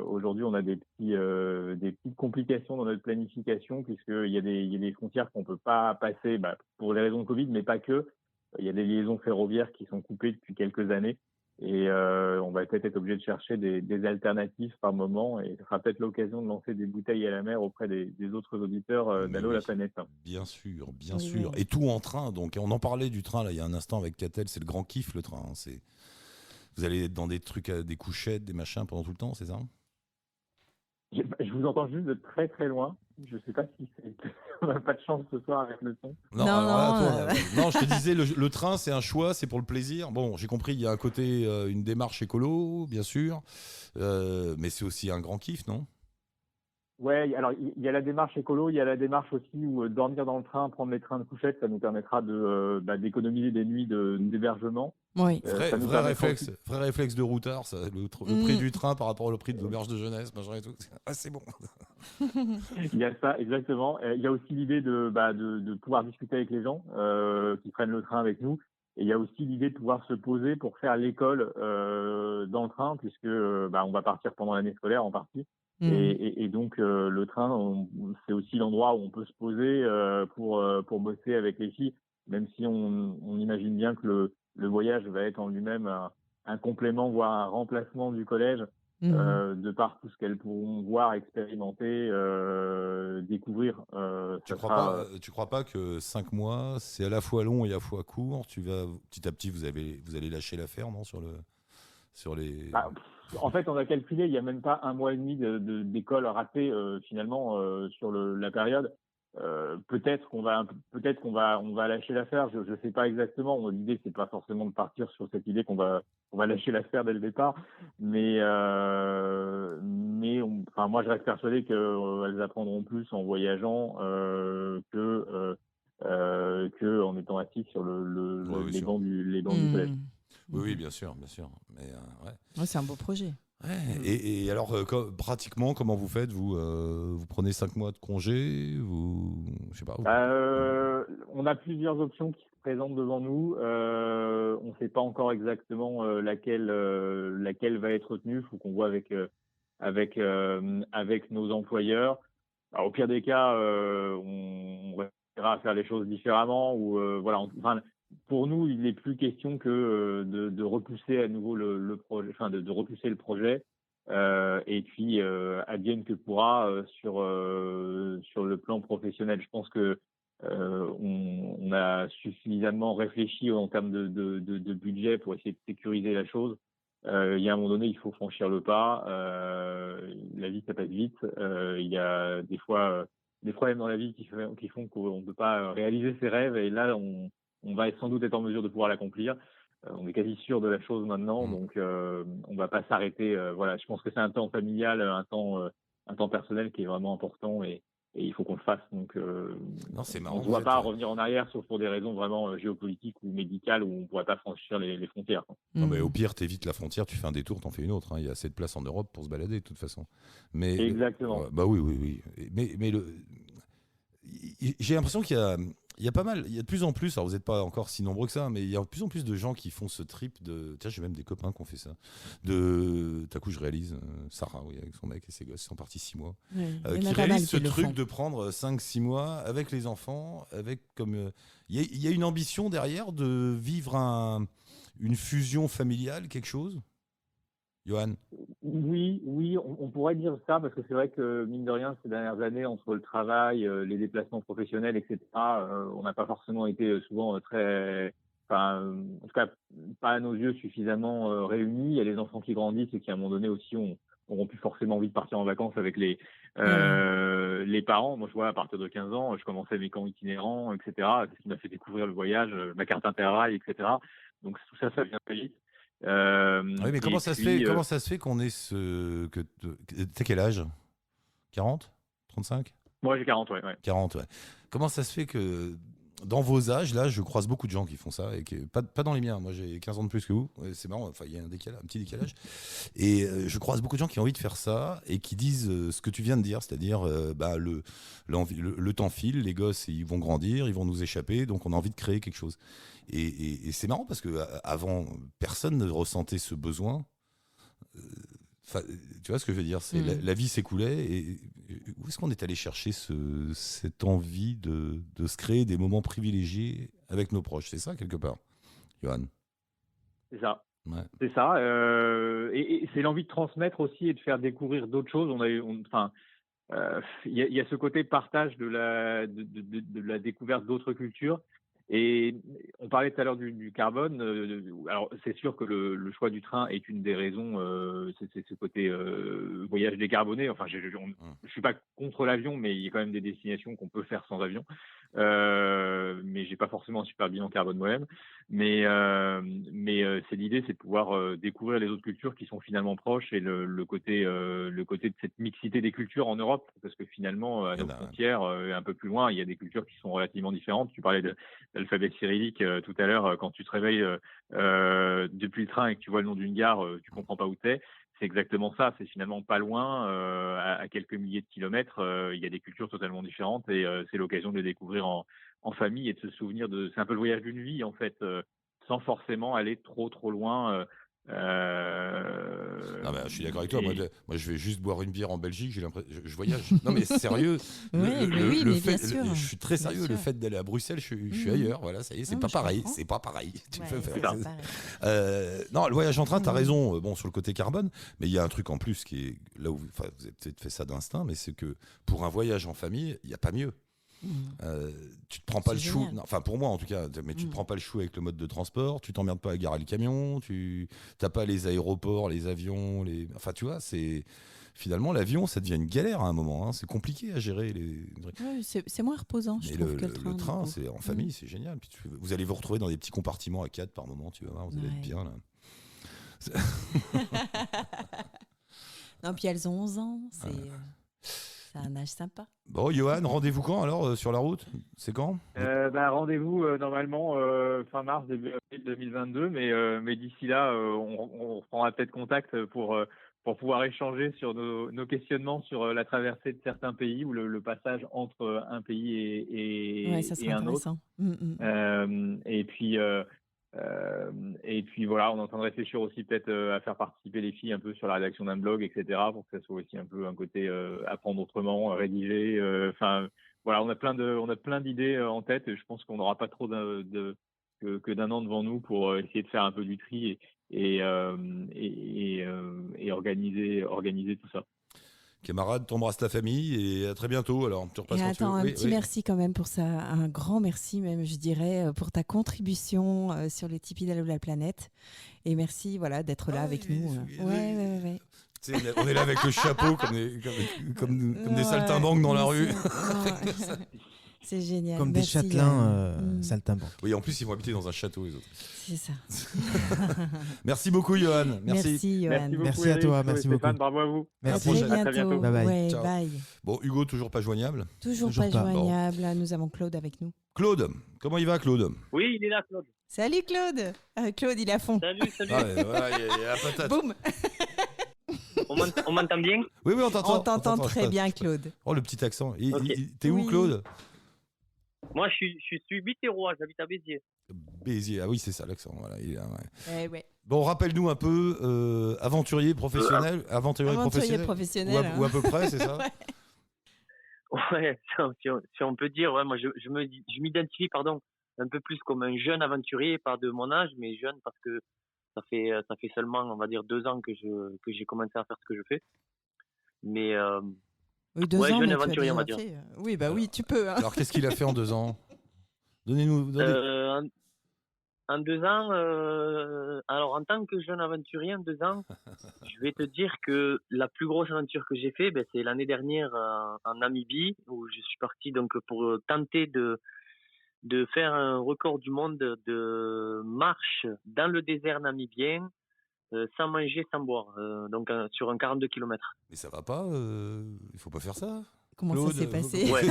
aujourd'hui, on a des petites complications dans notre planification, puisqu'il y a des frontières qu'on ne peut pas passer pour les raisons de Covid, mais pas que. Il y a des liaisons ferroviaires qui sont coupées depuis quelques années. Et on va peut-être être obligé de chercher des alternatives par moment. Et ce sera peut-être l'occasion de lancer des bouteilles à la mer auprès des autres auditeurs d'Allô la planète. Bien sûr, bien sûr. Et tout en train. Donc, on en parlait du train là, il y a un instant avec Catel. C'est le grand kiff, le train. Vous allez être dans des trucs, des couchettes, des machins pendant tout le temps, c'est ça? Je vous entends juste de très très loin. Je ne sais pas si on n'a pas de chance ce soir avec le son. Non, je te disais, le train, c'est un choix, c'est pour le plaisir. Bon, j'ai compris, il y a un côté, une démarche écolo, bien sûr, mais c'est aussi un grand kiff, non? Ouais, alors il y a la démarche écolo, il y a la démarche aussi où dormir dans le train, prendre les trains de couchette, ça nous permettra d'économiser des nuits d'hébergement. Oui. Vrai réflexe de routard, ça, le prix du train par rapport au prix de l'auberge de jeunesse, machin et tout. Ah, c'est bon. Il y a ça, exactement. Il y a aussi l'idée de pouvoir discuter avec les gens qui prennent le train avec nous. Et il y a aussi l'idée de pouvoir se poser pour faire l'école dans le train, puisque on va partir pendant l'année scolaire en partie. Et donc le train, c'est aussi l'endroit où on peut se poser pour bosser avec les filles, même si on imagine bien que le voyage va être en lui-même un complément, voire un remplacement du collège, de par tout ce qu'elles pourront voir, expérimenter, découvrir. Tu crois pas que 5 mois, c'est à la fois long et à la fois court? Petit à petit, vous allez lâcher l'affaire, non, sur les... En fait, on a calculé, il n'y a même pas 1 mois et demi d'école ratée finalement sur la période. Peut-être qu'on va lâcher l'affaire. Je ne sais pas exactement. L'idée, c'est pas forcément de partir sur cette idée qu'on va lâcher l'affaire dès le départ, mais moi, je reste persuadé qu'elles apprendront plus en voyageant que en étant assis sur les bancs du collège. Oui, bien sûr. Mais, ouais, c'est un beau projet. Ouais. Et alors, pratiquement, comment vous faites? Vous prenez 5 mois de congé? Je sais pas. On a plusieurs options qui se présentent devant nous. On ne sait pas encore exactement laquelle va être retenue. Il faut qu'on voit avec nos employeurs. Alors, au pire des cas, on réussira à faire les choses différemment. Pour nous, il n'est plus question que de repousser à nouveau le projet, de repousser le projet, et puis advienne que pourra sur le plan professionnel. Je pense que on a suffisamment réfléchi en termes de budget pour essayer de sécuriser la chose. Il y a un moment donné, il faut franchir le pas. La vie, ça passe vite. Il y a des fois des problèmes dans la vie qui font qu'on ne peut pas réaliser ses rêves. Et là, on va sans doute être en mesure de pouvoir l'accomplir. On est quasi sûr de la chose maintenant, donc on va pas s'arrêter. Voilà, je pense que c'est un temps familial, un temps personnel qui est vraiment important et il faut qu'on le fasse. Donc, non, c'est marrant. On ne doit pas revenir en arrière, sauf pour des raisons vraiment géopolitiques ou médicales où on ne pourrait pas franchir les frontières. Non, mais au pire, tu évites la frontière, tu fais un détour, t'en fais une autre. Il y a assez de place en Europe pour se balader, de toute façon. Mais, exactement. Bah oui. Mais j'ai l'impression qu'il y a pas mal, il y a de plus en plus, alors vous n'êtes pas encore si nombreux que ça, mais il y a de plus en plus de gens qui font ce trip de... Tiens, j'ai même des copains qui ont fait ça. D'un coup, je réalise, Sarah, oui, avec son mec et ses gosses, ils sont partis 6 mois. Qui réalisent ce truc de prendre 5-6 mois avec les enfants, avec comme... Il y a une ambition derrière de vivre une fusion familiale, quelque chose ? Johan ? Oui, on pourrait dire ça, parce que c'est vrai que, mine de rien, ces dernières années, entre le travail, les déplacements professionnels, etc., on n'a pas forcément été souvent très... Enfin, en tout cas, pas à nos yeux suffisamment réunis. Il y a les enfants qui grandissent et qui, à un moment donné aussi, auront plus forcément envie de partir en vacances avec les parents. Moi, je vois, à partir de 15 ans, je commençais mes camps itinérants, etc. C'est ce qui m'a fait découvrir le voyage, ma carte Interrail, etc. Donc, tout ça, ça vient très vite. Oui, mais comment ça se fait qu'on ait t'as quel âge ? 40 ? 35 ? Moi, j'ai 40, ouais. 40, ouais. Comment ça se fait que dans vos âges, là, je croise beaucoup de gens qui font ça, et pas dans les miens. Moi, j'ai 15 ans de plus que vous. Ouais, c'est marrant, enfin, il y a un petit décalage. Et je croise beaucoup de gens qui ont envie de faire ça et qui disent ce que tu viens de dire, c'est-à-dire le temps file, les gosses, ils vont grandir, ils vont nous échapper, donc on a envie de créer quelque chose. Et c'est marrant parce qu'avant, personne ne ressentait ce besoin. Tu vois ce que je veux dire, c'est la vie s'écoulait. Et où est-ce qu'on est allé chercher cette envie de se créer des moments privilégiés avec nos proches ? C'est ça, quelque part, Johan ? C'est ça. Ouais. C'est ça. Et c'est l'envie de transmettre aussi et de faire découvrir d'autres choses. Il y a ce côté partage de la découverte d'autres cultures. Et on parlait tout à l'heure du carbone. Alors, c'est sûr que le choix du train est une des raisons. C'est ce côté voyage décarboné. Enfin, je suis pas contre l'avion, mais il y a quand même des destinations qu'on peut faire sans avion. Mais j'ai pas forcément un super bilan carbone moi-même. Mais c'est l'idée, c'est de pouvoir découvrir les autres cultures qui sont finalement proches et le côté de cette mixité des cultures en Europe, parce que finalement à nos frontières, un peu plus loin, il y a des cultures qui sont relativement différentes. Tu parlais de l'alphabet cyrillique tout à l'heure. Quand tu te réveilles depuis le train et que tu vois le nom d'une gare, tu comprends pas où t'es. C'est exactement ça. C'est finalement pas loin, à quelques milliers de kilomètres. Il y a des cultures totalement différentes et c'est l'occasion de les découvrir en famille et de se souvenir c'est un peu le voyage d'une vie en fait, sans forcément aller trop loin. Non, mais je suis d'accord avec toi. Moi, je vais juste boire une bière en Belgique. J'ai l'impression, je voyage. Non, mais sérieux. Je suis très sérieux. Le fait d'aller à Bruxelles, je suis ailleurs. Voilà, ça y est, c'est pas pareil. C'est pas pareil. Non, le voyage en train, t'as raison. Bon, sur le côté carbone, mais il y a un truc en plus qui est là où vous avez peut-être fait ça d'instinct, mais c'est que pour un voyage en famille, il n'y a pas mieux. Tu te prends pas le chou, enfin pour moi en tout cas, mais tu te prends pas le chou avec le mode de transport, tu t'emmerdes pas à garer le camion, tu t'as pas les aéroports, les avions, enfin tu vois, c'est finalement l'avion ça devient une galère à un moment, hein. C'est compliqué à gérer c'est moins reposant je trouve que le train c'est en famille, c'est génial. Puis vous allez vous retrouver dans des petits compartiments à 4 par moment, tu vas voir, vous allez être bien là. Non, puis elles ont 11 ans, c'est un âge sympa. Bon, Johan, rendez-vous quand alors sur la route ? C'est quand ? Rendez-vous normalement fin mars, début avril 2022, mais d'ici là, on reprendra peut-être contact pour pouvoir échanger sur nos questionnements sur la traversée de certains pays ou le passage entre un pays et un autre. Et puis voilà, on est en train de réfléchir aussi peut-être à faire participer les filles un peu sur la rédaction d'un blog, etc., pour que ça soit aussi un peu un côté apprendre autrement, rédiger. Enfin voilà, on a plein d'idées en tête et je pense qu'on n'aura pas trop que d'un an devant nous pour essayer de faire un peu du tri et organiser tout ça. Camarade, t'embrasses ta famille et à très bientôt. Alors, tu repasses quand tu veux. Un petit merci quand même pour ça, un grand merci même, je dirais, pour ta contribution sur le Tipeee d'Allo la planète. Et merci d'être là avec nous. Ouais. Tu sais, on est là avec le chapeau comme des saltimbanques dans la rue. C'est génial. Comme Merci, des châtelains saltimbanques. Oui, en plus, ils vont habiter dans un château, les autres. C'est ça. Merci beaucoup, Johan. Merci, Johan. Merci à toi, merci beaucoup. Stéphane, bravo à vous. Merci. À très bientôt. Bye bye. Ouais, Ciao. bye. Bon, Hugo, toujours pas joignable. Toujours pas joignable. Nous avons Claude avec nous. Claude, comment il va, Claude? Oui, il est là, Claude. Salut, Claude. Claude, il est à fond. Salut. Ah, ouais, voilà, il y a la patate. Boum. On m'entend bien? Oui, on t'entend. On t'entend très bien, Claude. Oh, le petit accent. Okay. T'es où, Claude? Moi, je suis Biterrois, j'habite à Béziers. Béziers, ah oui, c'est ça l'accent. Voilà, il est là, ouais. Ouais. Bon, rappelle-nous un peu, aventurier professionnel, aventurier professionnel, ou à peu près, c'est ça? Ouais, si on peut dire, ouais, moi je m'identifie, un peu plus comme un jeune aventurier, pas de mon âge, mais jeune parce que ça fait seulement, on va dire, 2 ans que j'ai commencé à faire ce que je fais. Mais oui, 2 ans, jeune aventurier, on va dire. Oui, bah oui, tu peux. Hein. Alors, qu'est-ce qu'il a fait en 2 ans? Donnez-nous. En 2 ans, alors en tant que jeune aventurier, en 2 ans, je vais te dire que la plus grosse aventure que j'ai fait, c'est l'année dernière en Namibie, où je suis parti donc pour tenter de faire un record du monde de marche dans le désert namibien, sans manger, sans boire, donc sur un 42 km. Mais ça va pas, il faut pas faire ça. Comment Claude, ça s'est passé? Ouais.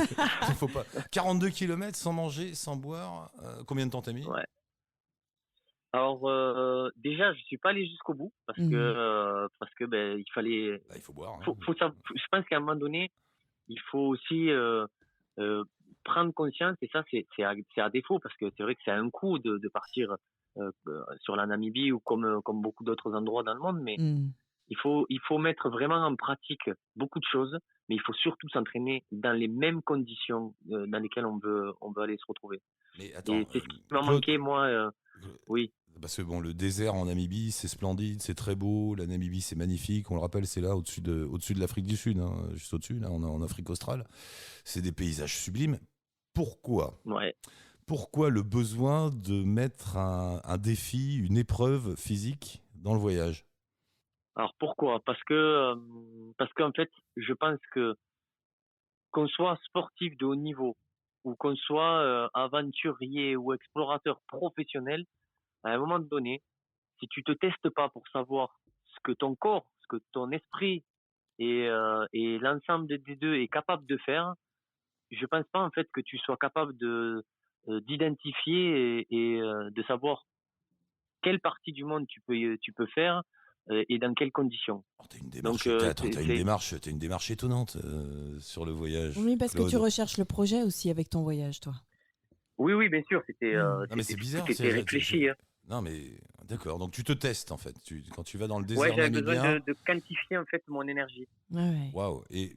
Faut pas. 42 km sans manger, sans boire, combien de temps t'as mis? Ouais. Alors déjà, je suis pas allé jusqu'au bout parce que il fallait. Il faut boire. Hein. Je pense qu'à un moment donné, il faut aussi prendre conscience, et ça c'est à défaut, parce que c'est vrai que c'est un coût de partir sur la Namibie ou comme beaucoup d'autres endroits dans le monde, mais il faut mettre vraiment en pratique beaucoup de choses, mais il faut surtout s'entraîner dans les mêmes conditions dans lesquelles on veut aller se retrouver. Mais attends, et c'est ce qui m'a manqué, moi. Oui. Parce que bon, le désert en Namibie, c'est splendide, c'est très beau. La Namibie, c'est magnifique. On le rappelle, c'est là, au-dessus de l'Afrique du Sud, hein, juste au-dessus, là, en Afrique australe. C'est des paysages sublimes. Pourquoi le besoin de mettre un défi, une épreuve physique dans le voyage? Alors pourquoi? Parce qu'en fait, je pense que qu'on soit sportif de haut niveau ou qu'on soit aventurier ou explorateur professionnel, à un moment donné, si tu te testes pas pour savoir ce que ton corps, ce que ton esprit et l'ensemble des deux est capable de faire, je pense pas en fait que tu sois capable d'identifier et de savoir quelle partie du monde tu peux faire et dans quelles conditions. T'as une démarche étonnante sur le voyage. Oui, parce Claude. que tu recherches le projet aussi avec ton voyage, toi. Oui, bien sûr, c'était bizarre, c'était réfléchi. Hein. Non, mais d'accord. Donc tu te testes en fait. Quand tu vas dans le désert j'avais namibien. besoin de quantifier en fait mon énergie. Ouais. Waouh. Et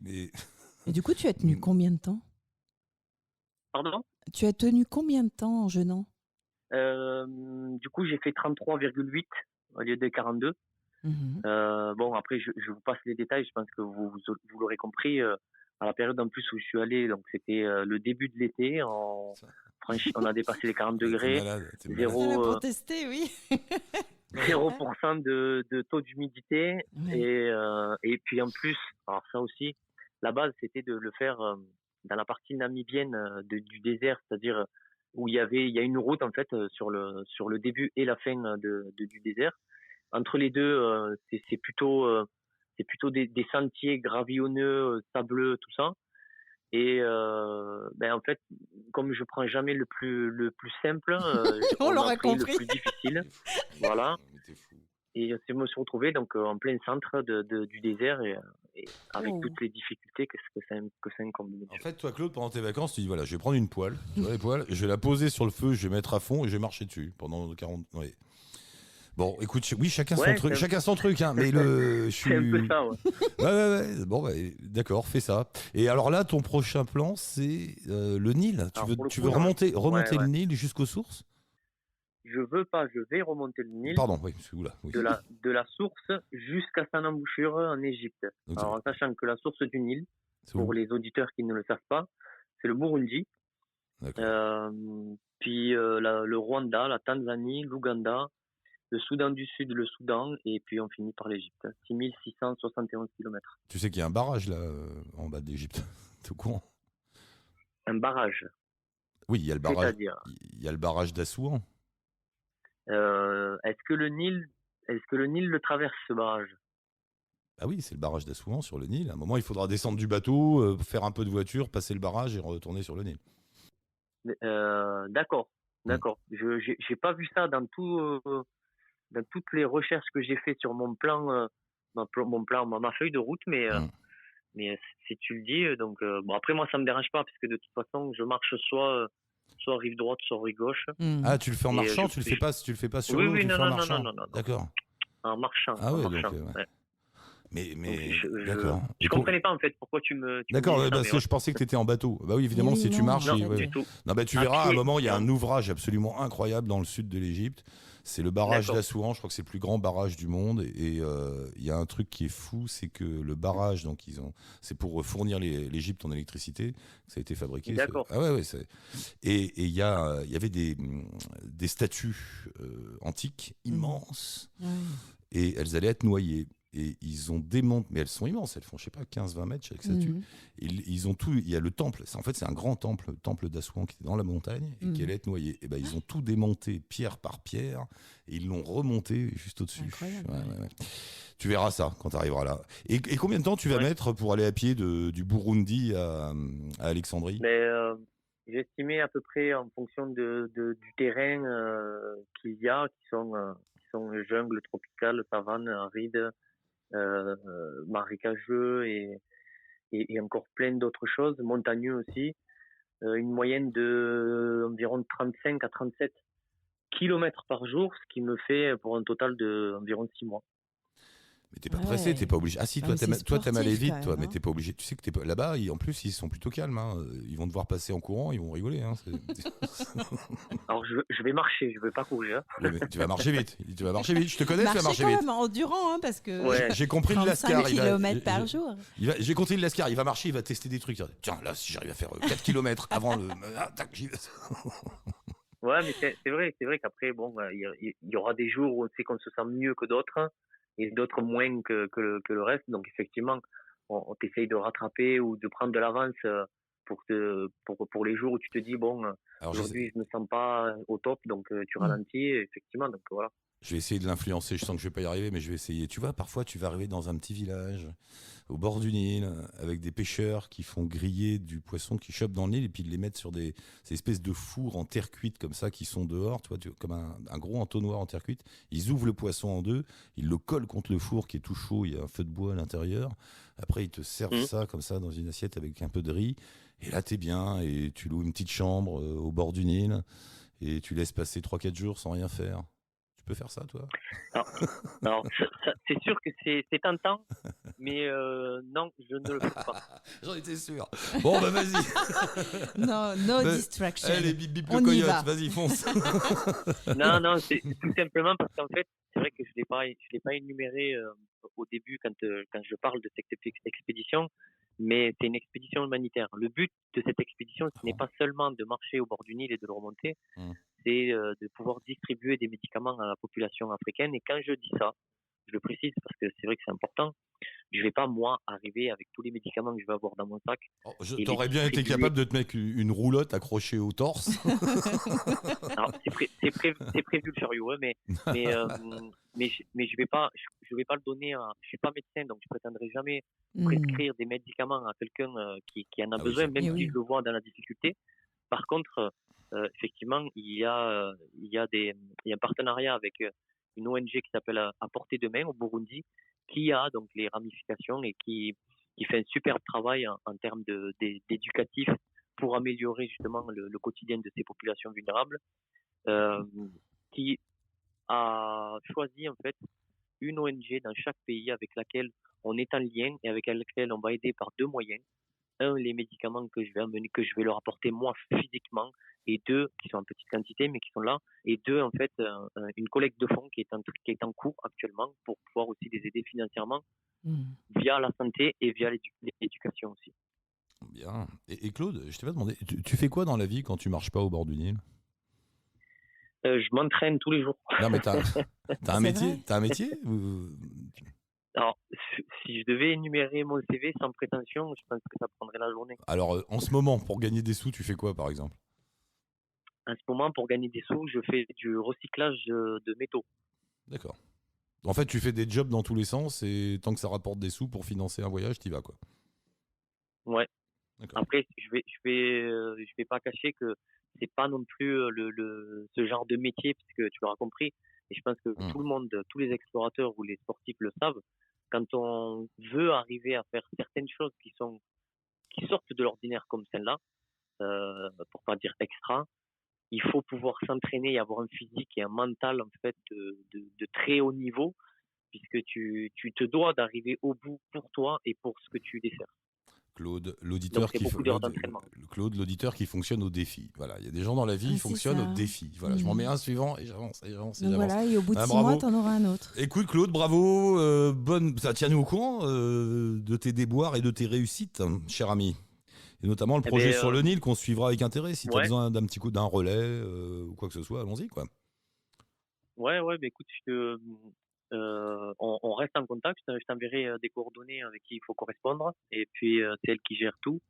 du coup, tu as tenu combien de temps? Pardon? Tu as tenu combien de temps en jeûnant? Du coup, j'ai fait 33,8 au lieu de 42. Bon, après, je vous passe les détails. Je pense que vous l'aurez compris. À la période en plus où je suis allé, donc c'était le début de l'été. On a dépassé les 40 degrés. T'es malade. Pour tester, oui. 0% de taux d'humidité. Ouais. Et puis en plus, alors ça aussi, la base, c'était de le faire dans la partie namibienne du désert, c'est-à-dire où il y a une route en fait sur le début et la fin du désert. Entre les deux, c'est plutôt des sentiers gravillonneux, sableux, tout ça. Et en fait, comme je prends jamais le plus simple, on l'aurait pris compris. le plus difficile. Voilà. Et je me suis retrouvé donc en plein centre du désert et avec toutes les difficultés que ça incombe. En fait, toi, Claude, pendant tes vacances, tu dis voilà, je vais prendre une poêle, tu vois les poêles, je vais la poser sur le feu, je vais mettre à fond et je vais marcher dessus pendant 40. Ouais. Bon, écoute, oui, chacun son truc, hein, mais c'est un peu ça, ouais. Ouais. Bon, d'accord, fais ça. Et alors là, ton prochain plan, c'est le Nil. Tu veux remonter le Nil jusqu'aux sources? Je veux pas, je vais remonter le Nil. Pardon, oui, oula, oui. De la source jusqu'à son embouchure en Égypte. Okay. Alors, en sachant que la source du Nil, pour les auditeurs qui ne le savent pas, c'est le Burundi. Puis le Rwanda, la Tanzanie, l'Ouganda, le Soudan du Sud, le Soudan, et puis on finit par l'Égypte. 6671 km. Tu sais qu'il y a un barrage là, en bas d'Égypte. T'es au courant? Un barrage. Oui, il y a le barrage. C'est-à-dire Il y a le barrage d'Assouan. Est-ce que le Nil le traverse, ce barrage? Ah oui, c'est le barrage d'Assouan sur le Nil. À un moment, il faudra descendre du bateau, faire un peu de voiture, passer le barrage et retourner sur le Nil. D'accord. J'ai pas vu ça dans toutes les recherches que j'ai fait sur mon plan, ma feuille de route, mais si tu le dis, donc bon, après moi ça me dérange pas parce que de toute façon je marche soit rive droite, soit rive gauche. Ah, tu le fais en marchant, tu le fais pas sur l'eau, tu le fais en marchant. Non. D'accord. En marchant. Ah ouais, marchant, donc ouais. Mais d'accord. Je comprenais pas en fait pourquoi tu me. D'accord, me dis ça, parce que je pensais que tu étais en bateau. Bah oui, évidemment, si tu marches. Non, du tout. Non, bah tu verras, à un moment, il y a un ouvrage absolument incroyable dans le sud de l'Égypte. C'est le barrage d'Assouan, je crois que c'est le plus grand barrage du monde. Et il y a un truc qui est fou, c'est que le barrage, donc c'est pour fournir l'Égypte en électricité, ça a été fabriqué. D'accord. Ah ouais. Et il y avait des statues antiques immenses, et elles allaient être noyées. Et ils ont démonté, mais elles sont immenses, elles font, je sais pas, 15-20 mètres chaque statue. Ils ont tout, il y a le temple, en fait c'est un grand temple, le temple d'Assouan qui était dans la montagne et qui allait être noyé. Et ben ils ont tout démonté pierre par pierre et ils l'ont remonté juste au-dessus. Incroyable. Ouais. Tu verras ça quand tu arriveras là. Et combien de temps tu vas mettre pour aller à pied du Burundi à Alexandrie? J'ai estimé à peu près en fonction du terrain qu'il y a, qui sont jungle tropicale, savane, aride, marécageux et encore plein d'autres choses, montagneux aussi, une moyenne de environ 35 à 37 km par jour, ce qui me fait pour un total de environ 6 mois. Mais t'es pas pressé, t'es pas obligé. Ah si, toi t'aimes aller vite, toi, mais t'es pas obligé. Tu sais que là-bas, en plus ils sont plutôt calmes. Hein. Ils vont devoir passer en courant, ils vont rigoler. Hein. Alors je vais marcher, je vais pas courir. Mais tu vas marcher vite. Je te connais, tu vas marcher quand vite. même en durant, hein, parce que. Ouais. J'ai compris le Lascar. 35 km par jour. J'ai compris le Lascar. Il va marcher, il va tester des trucs. Tiens, là, si j'arrive à faire 4 km avant le. J'y vais. Ouais, mais c'est vrai qu'après, bon, il y aura des jours où on sait qu'on se sent mieux que d'autres. Et d'autres moins que le reste. Donc effectivement, on t'essaye de rattraper ou de prendre de l'avance pour les jours où tu te dis bon, aujourd'hui je me sens pas au top, donc tu ralentis, effectivement, donc voilà. Je vais essayer de l'influencer, je sens que je vais pas y arriver, mais je vais essayer. Tu vois, parfois tu vas arriver dans un petit village au bord du Nil avec des pêcheurs qui font griller du poisson qu'ils chopent dans le Nil et puis ils les mettent sur ces espèces de fours en terre cuite comme ça qui sont dehors, tu vois, comme un gros entonnoir en terre cuite. Ils ouvrent le poisson en deux, ils le collent contre le four qui est tout chaud, il y a un feu de bois à l'intérieur. Après ils te servent ça comme ça dans une assiette avec un peu de riz et là t'es bien et tu loues une petite chambre au bord du Nil et tu laisses passer 3-4 jours sans rien faire. Tu peux faire ça, toi? Alors c'est sûr que c'est tentant, mais non, je ne le fais pas. J'en étais sûr. Bon, bah vas-y. No distraction. Allez, bip bip le coyote, vas-y, fonce. Non, c'est tout simplement parce qu'en fait, c'est vrai que je l'ai pas énuméré au début quand je parle de cette expédition, mais c'est une expédition humanitaire. Le but de cette expédition, ce n'est pas seulement de marcher au bord du Nil et de le remonter, c'est de pouvoir distribuer des médicaments à la population africaine. Et quand je dis ça, je le précise parce que c'est vrai que c'est important, je ne vais pas, moi, arriver avec tous les médicaments que je vais avoir dans mon sac. T'aurais bien été capable de te mettre une roulotte accrochée au torse. Alors, c'est prévu le chariot, hein, mais je vais pas le donner je suis pas médecin, donc je prétendrai jamais prescrire des médicaments à quelqu'un qui en a besoin, même si je le vois dans la difficulté. Par contre, effectivement, il y a un partenariat avec une ONG qui s'appelle À Portée de Main au Burundi, qui a donc les ramifications et qui fait un superbe travail en termes d'éducatif pour améliorer justement le quotidien de ces populations vulnérables, qui a choisi en fait une ONG dans chaque pays avec laquelle on est en lien et avec laquelle on va aider par deux moyens. Un, les médicaments que je vais amener, que je vais leur apporter moi physiquement, et deux, qui sont en petite quantité mais qui sont là, et deux, en fait, une collecte de fonds qui est en cours actuellement pour pouvoir aussi les aider financièrement via la santé et via l'éducation aussi. Bien. Et Claude, je t'ai pas demandé, tu fais quoi dans la vie quand tu marches pas au bord du Nil? Je m'entraîne tous les jours. Non, mais t'as un métier. T'as un métier Alors, si je devais énumérer mon CV sans prétention, je pense que ça prendrait la journée. Alors, en ce moment, pour gagner des sous, tu fais quoi, par exemple? En ce moment, pour gagner des sous, je fais du recyclage de métaux. D'accord. En fait, tu fais des jobs dans tous les sens et tant que ça rapporte des sous pour financer un voyage, t'y vas, quoi. Ouais. Après, je vais pas cacher que c'est pas non plus ce genre de métier, puisque tu l'auras compris. Et je pense que tout le monde, tous les explorateurs ou les sportifs le savent. Quand on veut arriver à faire certaines choses qui sortent de l'ordinaire comme celle-là, pour pas dire extra, il faut pouvoir s'entraîner et avoir un physique et un mental en fait de très haut niveau, puisque tu te dois d'arriver au bout pour toi et pour ce que tu desserres. Claude, l'auditeur qui fonctionne au défi. Voilà, il y a des gens dans la vie qui fonctionnent au défi. Voilà, je m'en mets un suivant et j'avance. Voilà, et au bout de 6 mois, t'en auras un autre. Écoute, Claude, bravo. Tiens-nous au courant de tes déboires et de tes réussites, cher ami. Et notamment le projet sur le Nil qu'on suivra avec intérêt. Si tu as besoin d'un petit coup d'un relais ou quoi que ce soit, allons-y, quoi. Ouais, mais écoute, on reste en contact. Je t'enverrai des coordonnées avec qui il faut correspondre. Et puis, c'est elle qui gère tout.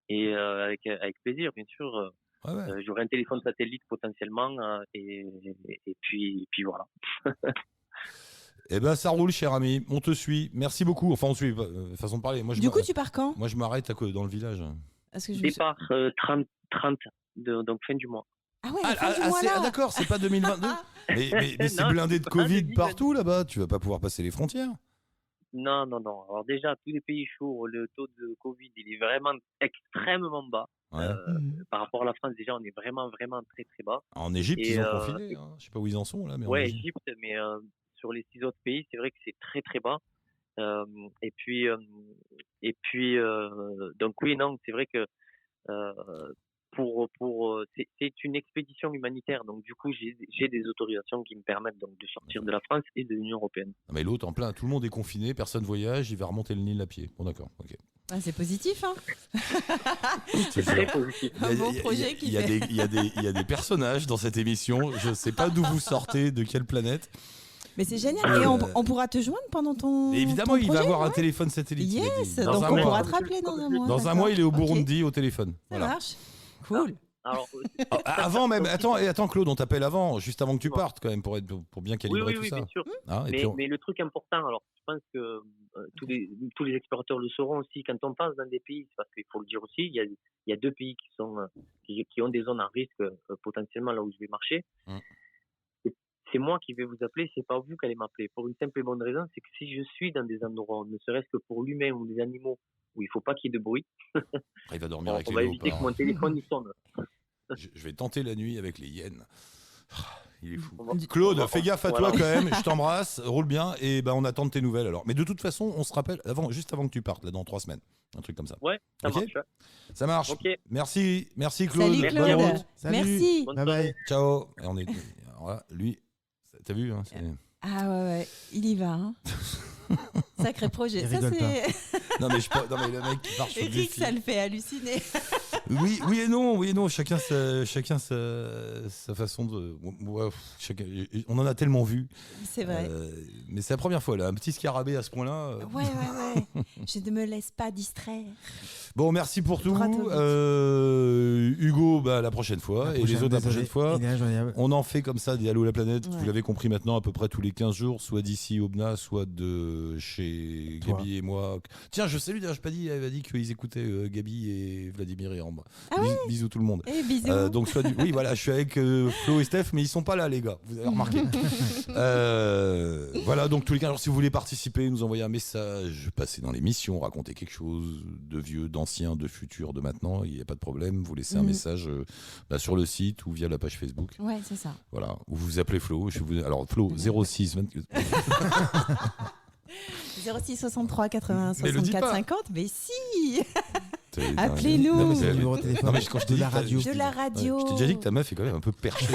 Et avec plaisir, bien sûr. J'aurai un téléphone satellite potentiellement. Et puis voilà. Eh ben, ça roule, cher ami. On te suit. Merci beaucoup. Enfin, on te suit. Façon de parler. Moi, du coup, tu pars quand? Moi, je m'arrête dans le village. Départ 30, donc fin du mois. Ah ouais, d'accord, c'est pas 2022. mais c'est blindé de Covid partout là-bas. Tu vas pas pouvoir passer les frontières. Non. Alors déjà, tous les pays chauds, le taux de Covid, il est vraiment extrêmement bas. Ouais. Par rapport à la France, déjà, on est vraiment, vraiment très, très bas. En Égypte, ils ont confiné. Je sais pas où ils en sont là. Mais ouais, Égypte, mais sur les 6 autres pays, c'est vrai que c'est très, très bas. Et puis, donc oui, non, c'est vrai que c'est une expédition humanitaire, donc du coup j'ai des autorisations qui me permettent donc de sortir de la France et de l'Union européenne. Non, mais l'autre en plein, tout le monde est confiné, personne voyage, il va remonter le Nil à pied. Bon d'accord, ok. Ah, c'est positif, hein. C'est très positif. Un bon projet qui fait. Il y a des personnages dans cette émission. Je sais pas d'où vous sortez, de quelle planète. Mais c'est génial. Et on pourra te joindre pendant ton. Mais évidemment, ton il projet, va avoir un téléphone satellite. Yes, donc on pourra te rappeler dans un mois. Dans un mois, il est au Burundi au téléphone. Ça marche. Cool. Alors, avant même, attends Claude, on t'appelle juste avant que tu partes quand même pour bien calibrer tout ça. Oui, bien sûr. Hein, mais le truc important, alors je pense que tous les explorateurs le sauront aussi, quand on passe dans des pays, parce qu'il faut le dire aussi, il y a 2 pays qui ont des zones à risque potentiellement là où je vais marcher. C'est moi qui vais vous appeler, c'est pas vous qui allez m'appeler. Pour une simple et bonne raison, c'est que si je suis dans des endroits, ne serait-ce que pour l'humain ou les animaux, où il faut pas qu'il y ait de bruit, il va dormir avec on les va éviter que mon téléphone il sonne. Je vais tenter la nuit avec les hyènes. Il est fou. Claude, fais gaffe à toi quand même, je t'embrasse, roule bien et on attend tes nouvelles alors. Mais de toute façon, on se rappelle juste avant que tu partes, là, dans 3 semaines. Un truc comme ça. Ouais, ça marche. Ça marche. Okay. Merci Claude. Salut Claude. Merci. Bye bye. Ciao. Et on est... Alors là, lui, t'as vu hein, Ah ouais, il y va. Hein. Sacré projet. Ça, c'est... non, mais le mec qui marche sur le défi. Ça le fait halluciner. oui et non. Chacun sa façon de... on en a tellement vu. C'est vrai. Mais c'est la première fois, là. Un petit scarabée à ce point-là. Ouais. Je ne me laisse pas distraire. Bon, merci pour tout. Hugo, la prochaine fois. Et les autres, la prochaine fois. On en fait comme ça des Allo la planète. Ouais. Vous l'avez compris maintenant, à peu près tous les 15 jours, soit d'ici Aubenas, soit de chez Gabi et moi. Tiens, je salue, j'ai pas dit, elle a dit qu'ils écoutaient Gabi et Vladimir et Ambre. Bisous tout le monde. Et bisous. Donc, oui, voilà, je suis avec Flo et Steph, mais ils sont pas là, les gars. Vous avez remarqué. Voilà, donc tous les 15 jours, si vous voulez participer, nous envoyer un message, passer dans l'émission, raconter quelque chose de vieux, d'ancien, de futur, de maintenant, il n'y a pas de problème. Vous laissez un message sur le site ou via la page Facebook. Ouais, c'est ça. Voilà, ou vous appelez Flo. Alors, Flo, 06 24. 06 63 80 64 50, mais si. Appelez-nous. Non, mais c'est le numéro de téléphone. Non, mais quand je dis de la radio. Ouais, je t'ai déjà dit que ta meuf est quand même un peu perchée.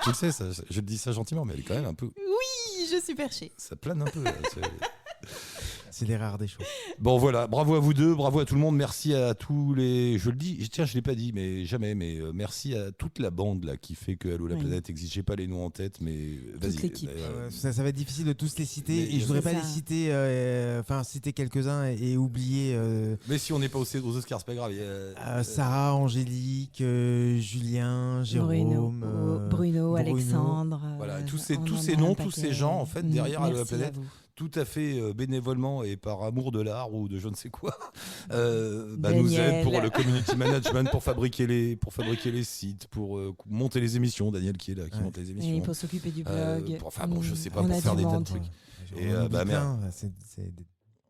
Tu le sais, ça, je te dis ça gentiment, mais elle est quand même un peu. Oui, je suis perchée. Ça plane un peu. C'est les rares des choses. Bon voilà, bravo à vous deux, bravo à tout le monde, merci à tous les... Je le dis, tiens je l'ai pas dit, mais jamais, mais merci à toute la bande là qui fait que Allô la planète existe. J'ai pas les noms en tête, mais vas-y. Toute l'équipe. Ça va être difficile de tous les citer, Mais et je voudrais pas ça. les citer, citer quelques-uns et oublier Mais si on n'est pas aux Oscars, c'est pas grave. Sarah, Angélique, Julien, Jérôme, Bruno, Alexandre. Voilà, tous ces noms, tous ces gens en fait derrière Allô la planète. Tout à fait bénévolement et par amour de l'art ou de je ne sais quoi, nous aident pour le community management, pour fabriquer les sites, pour monter les émissions. Daniel qui est là, qui monte les émissions. Et pour s'occuper du blog. Je sais pas, pour faire des tas de trucs. Et c'est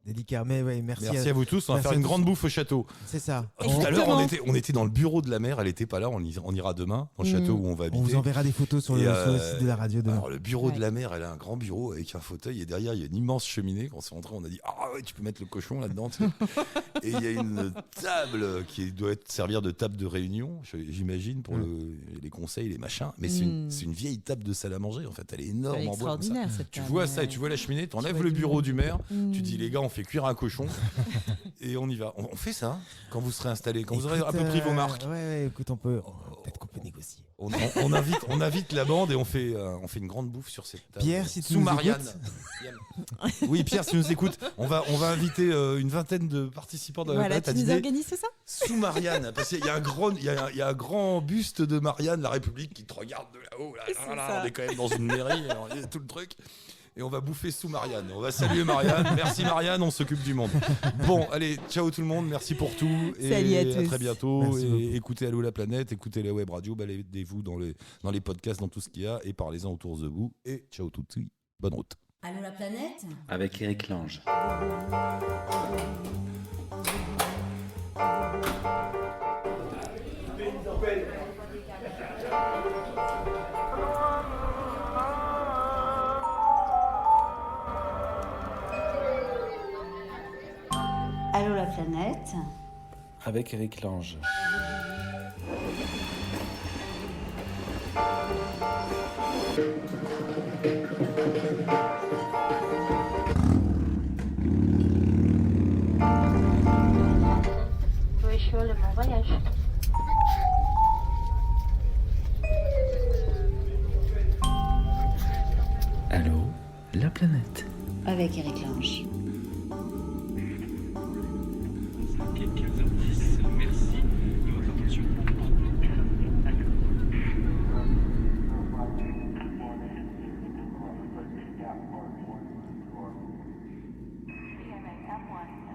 délicat, mais ouais, merci à vous tous. On va faire une grande bouffe au château. C'est ça. Tout à l'heure, on était dans le bureau de la mère. Elle n'était pas là. On ira demain dans le château où on va habiter. On vous enverra des photos sur le site de la radio demain. Alors, le bureau de la mère, elle a un grand bureau avec un fauteuil et derrière il y a une immense cheminée. Quand on s'est rentré, on a dit tu peux mettre le cochon là-dedans. Et il y a une table qui doit servir de table de réunion, j'imagine, pour les conseils, les machins. Mais c'est une vieille table de salle à manger. En fait, elle est énorme en bois. Comme ça. Tu vois ça et tu vois la cheminée. Tu enlèves le bureau du maire. Tu dis les gars, on fait cuire un cochon et on y va. On fait ça quand vous serez installés, quand vous aurez un peu pris vos marques. Écoute, peut-être qu'on peut négocier. On invite la bande et on fait une grande bouffe sur cette table. Pierre, si tu sous nous Marianne. écoutes. Oui, Pierre, si tu nous écoutes, on va inviter une vingtaine de participants de la Voilà, planète. tu nous organises ça sous Marianne, parce qu'il y a un grand buste de Marianne, la République, qui te regarde de là-haut. Là, on est quand même dans une mairie, il y a tout le truc. Et on va bouffer sous Marianne. On va saluer Marianne. Merci Marianne, on s'occupe du monde. Bon, allez, ciao tout le monde. Merci pour tout. Et salut à tous. À très bientôt. Merci beaucoup. Écoutez Allô la planète, écoutez la web radio, baladez-vous dans les podcasts, dans tout ce qu'il y a et parlez-en autour de vous. Et ciao tout de suite. Bonne route. Allô la planète? Avec Eric Lange. Allô la planète? Avec Eric Lange. Oui, je le mon voyage. Allô, la planète. Avec Eric Lange. Merci de votre attention. CMA M1